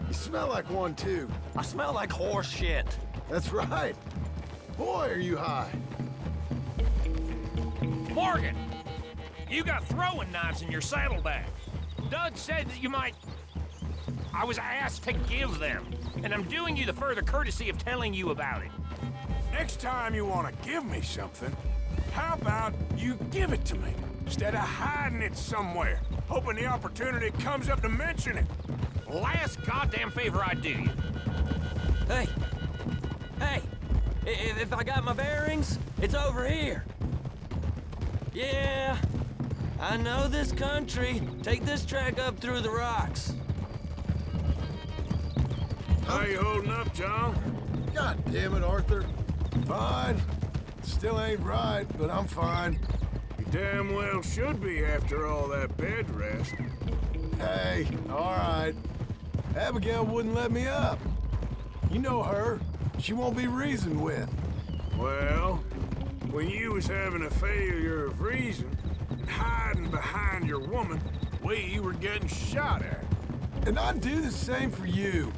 You smell like one, too. I smell like horse shit. That's right. Boy, are you high. Morgan! You got throwing knives in your saddlebag. Dud said that you might... I was asked to give them, and I'm doing you the further courtesy of telling you about it. Next time you want to give me something, how about you give it to me, instead of hiding it somewhere, hoping the opportunity comes up to mention it? Last goddamn favor I do you. Hey! Hey! If I got my bearings, it's over here. Yeah, I know this country. Take this track up through the rocks. How you holding up, John? God damn it, Arthur. Fine. Still ain't right, but I'm fine. You damn well should be after all that bed rest. Hey, all right. Abigail wouldn't let me up. You know her. She won't be reasoned with. Well, when you was having a failure of reason and hiding behind your woman, we were getting shot at. And I'd do the same for you,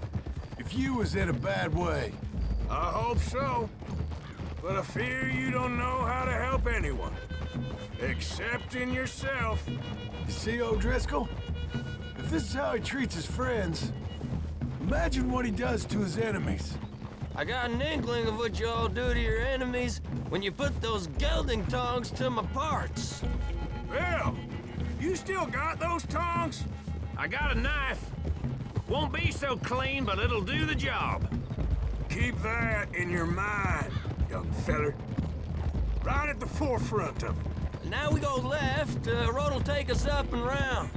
if you was in a bad way. I hope so. But I fear you don't know how to help anyone. Except in yourself. You see, O'Driscoll? If this is how he treats his friends, imagine what he does to his enemies. I got an inkling of what you all do to your enemies when you put those gelding tongs to my parts. Bill, you still got those tongs? I got a knife. Won't be so clean, but it'll do the job. Keep that in your mind, young feller. Right at the forefront of it. Now we go left, road'll take us up and round.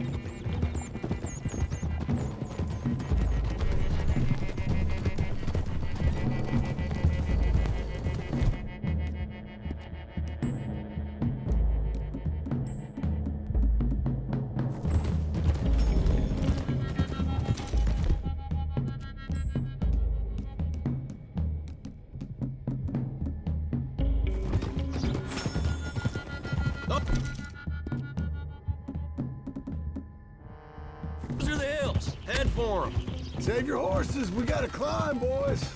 Save your horses, we gotta climb, boys.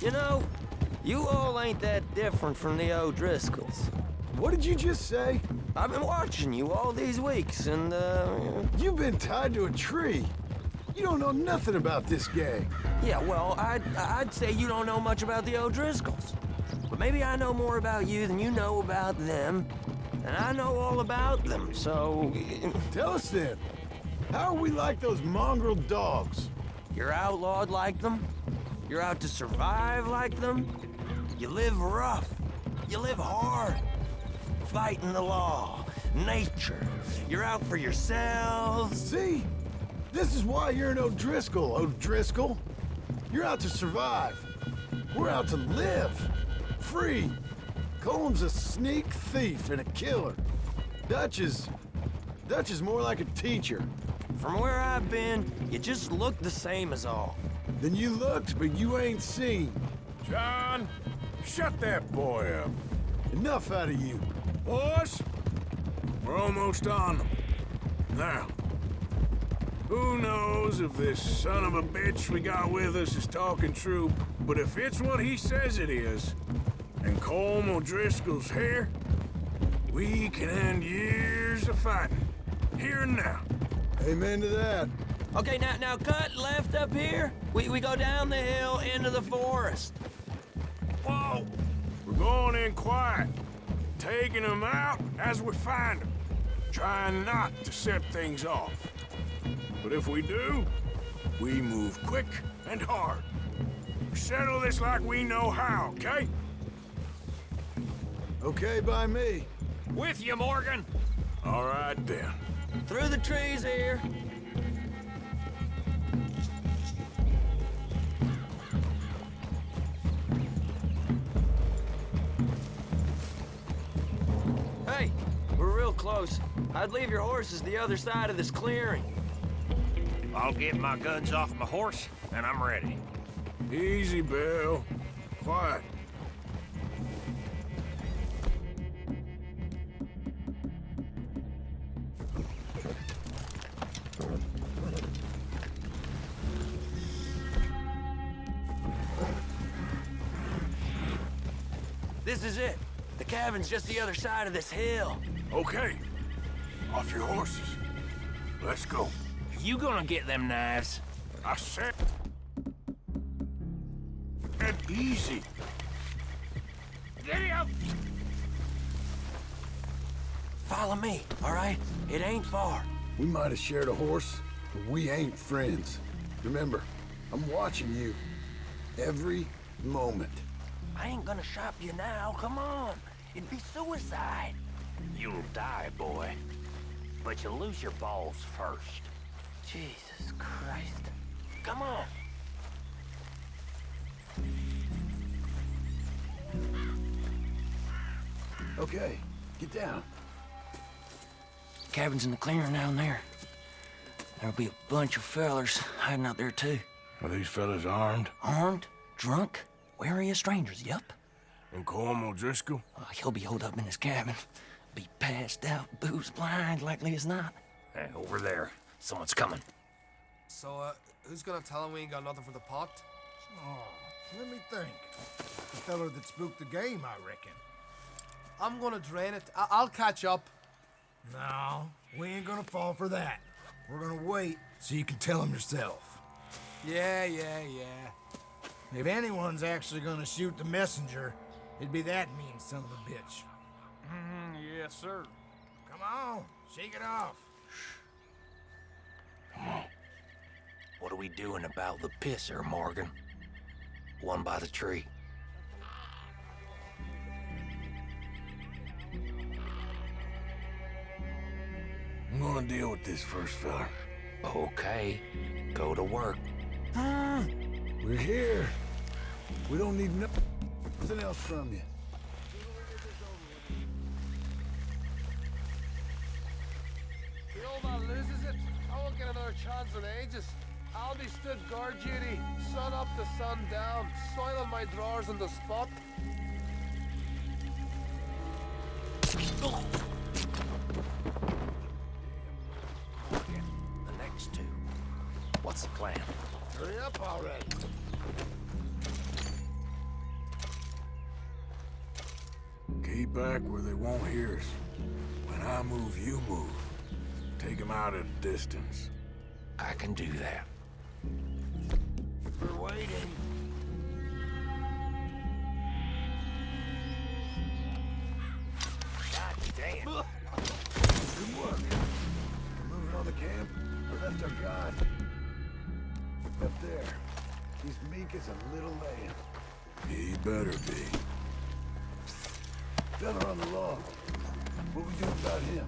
You know, you all ain't that different from the O'Driscolls. What did you just say? I've been watching you all these weeks, and, You've been tied to a tree. You don't know nothing about this gang. Yeah, well, I'd say you don't know much about the O'Driscolls. But maybe I know more about you than you know about them. And I know all about them, so... Tell us then. How are we like those mongrel dogs? You're outlawed like them. You're out to survive like them. You live rough. You live hard. Fighting the law, nature. You're out for yourselves. See? This is why you're an O'Driscoll, O'Driscoll. You're out to survive. We're out to live. Free. Coleman's a sneak thief and a killer. Dutch is more like a teacher. From where I've been, you just look the same as all. Then you looked, but you ain't seen. John, shut that boy up. Enough out of you. Boys, we're almost on them. Now, who knows if this son of a bitch we got with us is talking true, but if it's what he says it is, and Colm O'Driscoll's here, we can end years of fighting, here and now. Amen to that. Okay, now cut left up here. We go down the hill into the forest. Whoa! We're going in quiet, taking them out as we find them, trying not to set things off. But if we do, we move quick and hard. Settle this like we know how, okay? Okay by me. With you, Morgan. All right, then. Through the trees here. Hey, we're real close. I'd leave your horses the other side of this clearing. I'll get my guns off my horse, and I'm ready. Easy, Bill. Quiet. This is it. The cabin's just the other side of this hill. Okay. Off your horses. Let's go. You gonna get them knives? I said... easy. Giddy up! Follow me, all right? It ain't far. We might have shared a horse, but we ain't friends. Remember, I'm watching you. Every moment. I ain't gonna shop you now, come on. It'd be suicide. You'll die, boy. But you'll lose your balls first. Jesus Christ. Come on. Okay, get down. Cabin's in the clearing down there. There'll be a bunch of fellers hiding out there, too. Are these fellas armed? Armed, drunk, wary of strangers, yup. And Colm O'Driscoll? He'll be holed up in his cabin. Be passed out, booze blind, likely as not. Hey, over there. Someone's coming. So, who's gonna tell him we ain't got nothing for the pot? Oh, let me think. The feller that spooked the game, I reckon. I'm gonna drain it. I'll catch up. No, we ain't gonna fall for that. We're gonna wait so you can tell him yourself. Yeah. If anyone's actually gonna shoot the messenger, it'd be that mean son of a bitch. Yes, sir. Come on, shake it off. Come on. What are we doing about the pisser, Morgan? One by the tree. I'm gonna deal with this first fella. Okay, go to work. We're here. We don't need nothing else from you. The old man loses it. I won't get another chance in ages. I'll be stood guard duty, sun up to sun down, soiling my drawers on the spot. The next two. What's the plan? Hurry up already. Keep back where they won't hear us. When I move, you move. Take them out at a distance. I can do that. We're waiting. God damn. Good work. We're moving on the camp. We left our guard. Up there. He's meek as a little lamb. He better be. Fella on the log. What we do about him?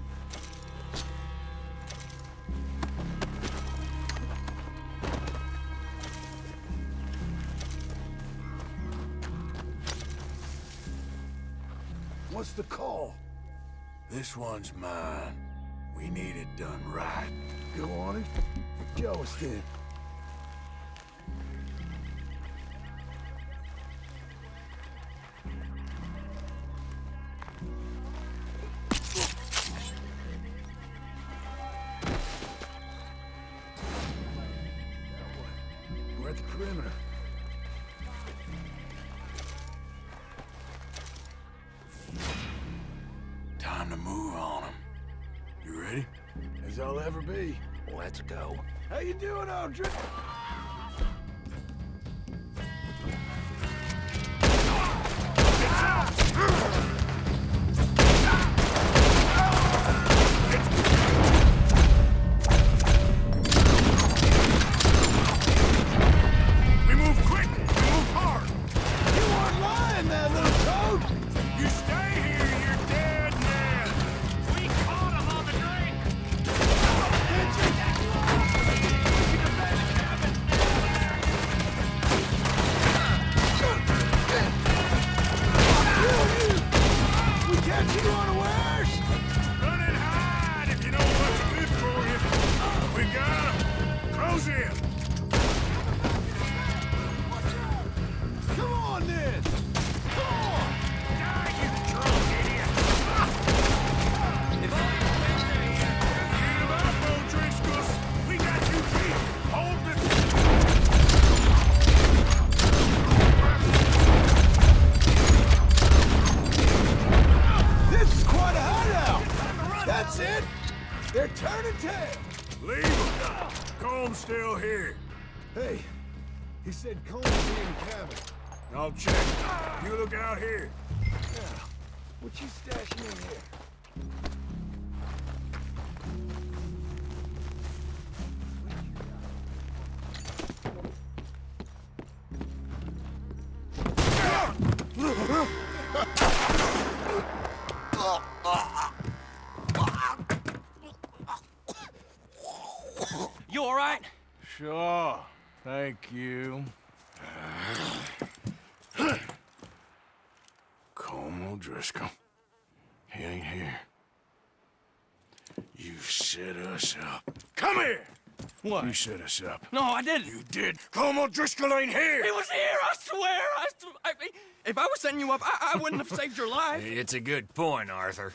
What's the call? This one's mine. We need it done right. Go on and show us then. We're at the perimeter. Time to move on them. You ready? As I'll ever be. Let's go. How you doing, Audrey? We move quick! We move hard! You weren't lying, that little toad! You stay here, you're dead man! We caught him on the drink! Get your... Defend the cabin! That's it! They're turning tail! Leave him! Comb's still here. Hey, he said Combs would be in the cabin. I'll check. You look out here. Yeah, what you stashing in here? You all right? Sure. Thank you. Colm O'Driscoll. He ain't here. You set us up. Come here! What? You set us up. No, I didn't. You did. Colm O'Driscoll ain't here! He was here, I swear! If I was setting you up, I wouldn't have saved your life. It's a good point, Arthur.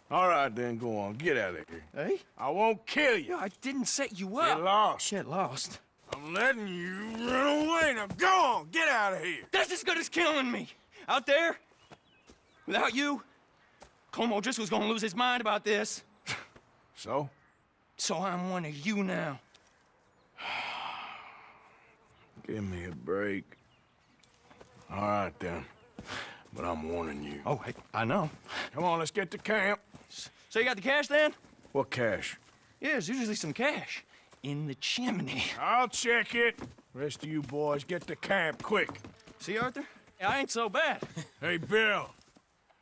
All right, then, go on. Get out of here. Hey? I won't kill you. I didn't set you up. Get lost. Get lost. I'm letting you run away. Now go on. Get out of here. That's as good as killing me. Out there, without you, Colm O'Driscoll's gonna lose his mind about this. So? So I'm one of you now. Give me a break. All right, then. But I'm warning you. Oh, hey, I know. Come on, let's get to camp. So you got the cash, then? What cash? Yeah, there's usually some cash in the chimney. I'll check it. Rest of you boys, get to camp, quick. See, Arthur? I ain't so bad. Hey, Bill.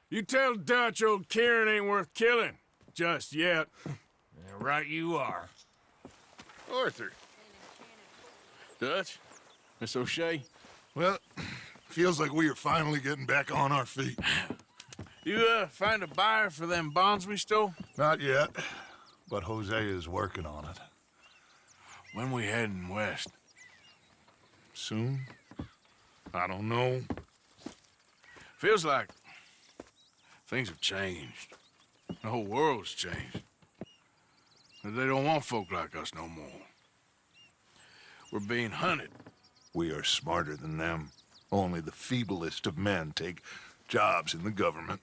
You tell Dutch old Kieran ain't worth killing. Just yet. Right you are. Arthur. Dutch? Miss O'Shea? Well, feels like we are finally getting back on our feet. You, find a buyer for them bonds we stole? Not yet, but Jose is working on it. When we heading west? Soon? I don't know. Feels like things have changed. The whole world's changed. But they don't want folk like us no more. We're being hunted. We are smarter than them. Only the feeblest of men take jobs in the government.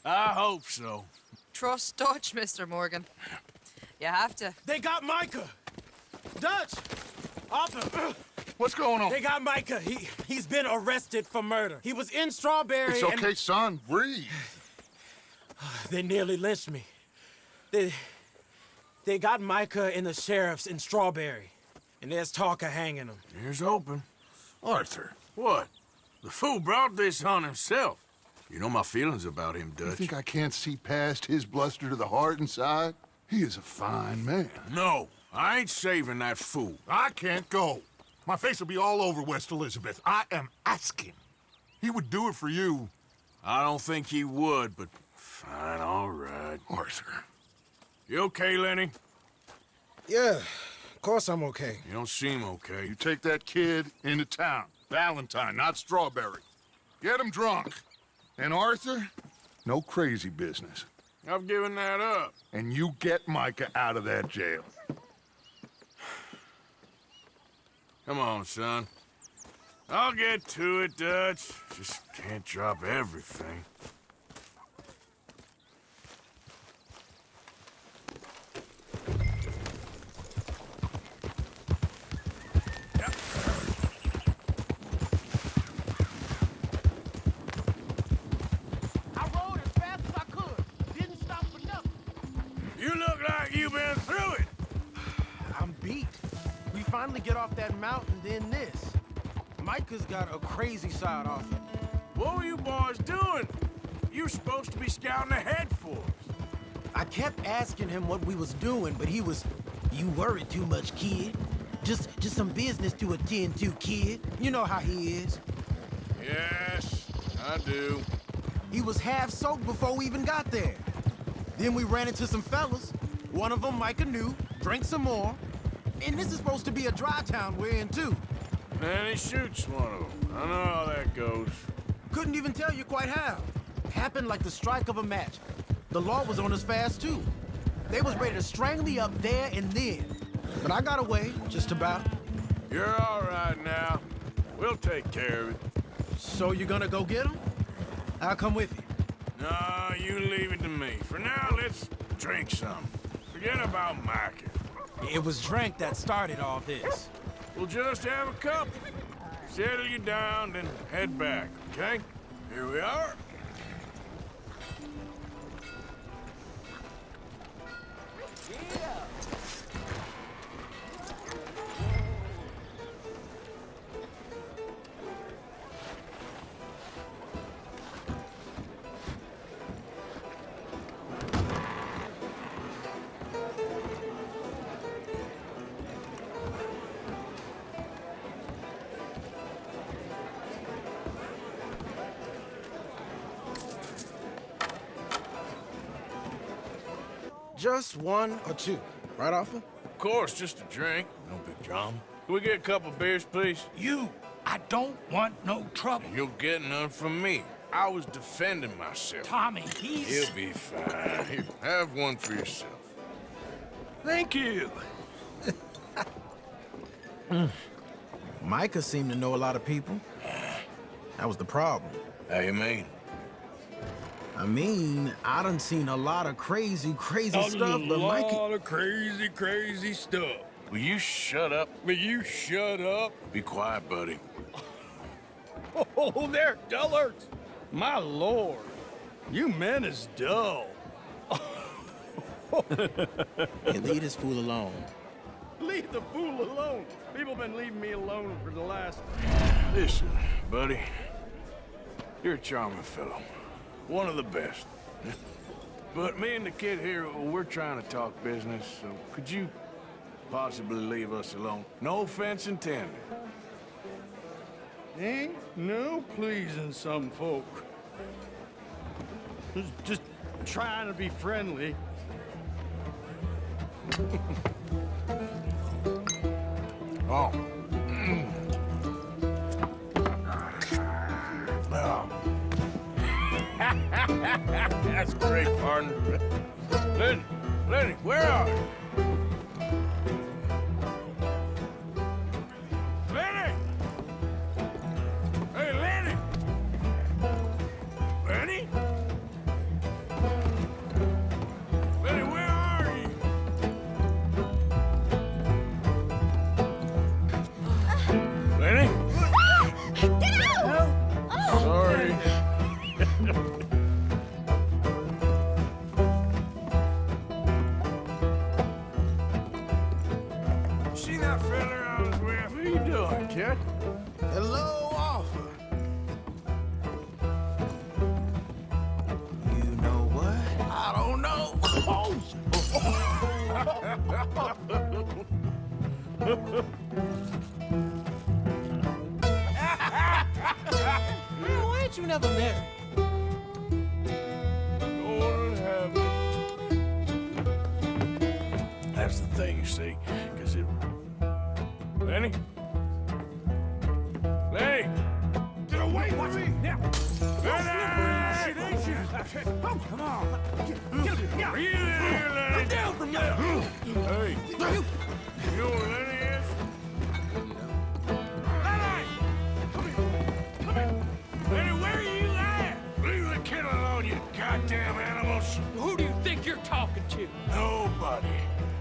I hope so. Trust Dutch, Mr. Morgan. You have to. They got Micah! Dutch! Arthur! What's going on? They got Micah. He's been arrested for murder. He was in Strawberry. It's okay, son. Breathe. They nearly lynched me. They got Micah and the sheriffs in Strawberry. And there's talk of hanging him. Here's open. Arthur. What? The fool brought this on himself. You know my feelings about him, Dutch. You think I can't see past his bluster to the heart inside? He is a fine man. No, I ain't saving that fool. I can't go. My face will be all over West Elizabeth. I am asking. He would do it for you. I don't think he would, but fine, all right. Arthur. You okay, Lenny? Yeah, of course I'm okay. You don't seem okay. You take that kid into town. Valentine, not Strawberry. Get him drunk. And Arthur, no crazy business. I've given that up. And you get Micah out of that jail. Come on, son. I'll get to it, Dutch. Just can't drop everything. I rode as fast as I could. Didn't stop for nothing. You look like you've been through it. I'm beat. We finally get off that mountain, then this. Micah's got a crazy side off it. What were you boys doing? You were supposed to be scouting ahead for us. I kept asking him what we was doing, but he was, "You worry too much, kid. Just some business to attend to, kid. You know how he is." Yes, I do. He was half soaked before we even got there. Then we ran into some fellas. One of them Micah knew, drank some more. And this is supposed to be a dry town we're in, too. And he shoots one of them. I know how that goes. Couldn't even tell you quite how. Happened like the strike of a match. The law was on us fast, too. They was ready to strangle me up there and then. But I got away, just about. You're all right now. We'll take care of it. So you're gonna go get him? I'll come with you. No, you leave it to me. For now, let's drink some. Forget about market. It was drink that started all this. We'll just have a couple. Settle you down, then head back, okay? Here we are. Just one or two, right, Offer? Of course, just a drink. No big drama. Can we get a couple beers, please? I don't want no trouble. You'll get none from me. I was defending myself. Tommy, he's... He'll be fine. Here, have one for yourself. Thank you. Micah seemed to know a lot of people. That was the problem. How you mean? I mean, I done seen a lot of crazy stuff, but Micah... A lot of crazy stuff. Will you shut up? Will you shut up? Be quiet, buddy. Oh, they're dullards. My lord. You men is dull. Hey, leave this fool alone. Leave the fool alone. People been leaving me alone for the last... Listen, buddy. You're a charming fellow. One of the best. But me and the kid here, we're trying to talk business, so could you possibly leave us alone? No offense intended. Ain't no pleasing some folk. Just trying to be friendly. Oh. Oh. That's great, partner. Lenny, where are you? Lenny! Hey, Lenny! Lenny? Lenny, where are you? Lenny? Get out! Sorry. See that fella I was with? What are you doing, kid? Hello, Offer. You know what? I don't know. Man, why ain't you never married? Lord have me. That's the thing, you see, because it... Lenny? Lenny! Get away from me! Now! Lenny! Oh, come on! Get him! Are you there, Lenny? Get down from there! Hey! You know where Lenny is? Lenny! Come here! Lenny, where are you at? Leave the kid alone, you goddamn animals! Who do you think you're talking to? Nobody.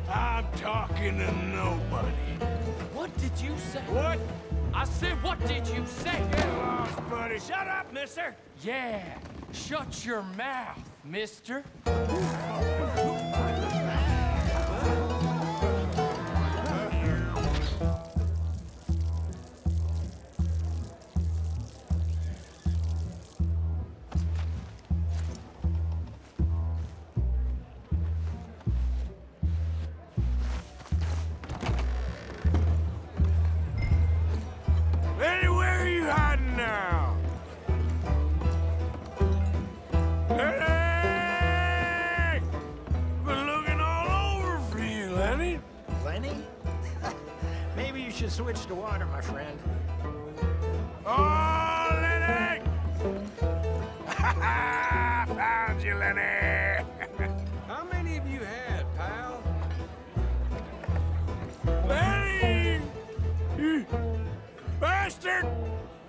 I'm talking to nobody. What did you say? What? I said, what did you say? Get lost, buddy. Shut up, mister! Yeah, shut your mouth, mister. Lenny, where are you hiding now? Lenny! Been looking all over for you, Lenny. Lenny? Maybe you should switch to water, my friend. Oh, Lenny! Found you, Lenny. How many have you had, pal? Lenny! You bastard!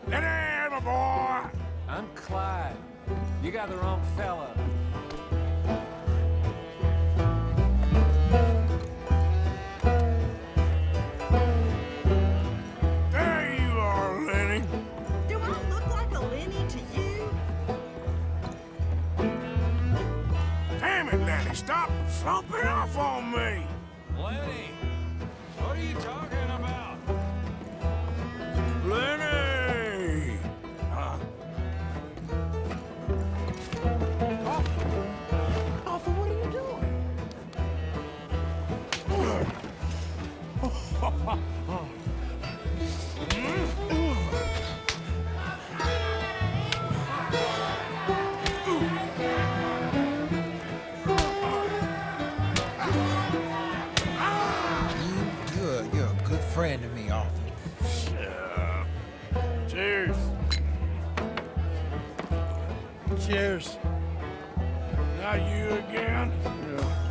Lenny, my boy! I'm Clyde. You got the wrong fella. There you are, Lenny. Do I look like a Lenny to you? Damn it, Lenny, stop slumping off on me. Lenny, what are you talking about? Lenny! Huh? Arthur, what are you You're a good friend to me, Arthur. Cheers. Cheers. Now you again? Yeah.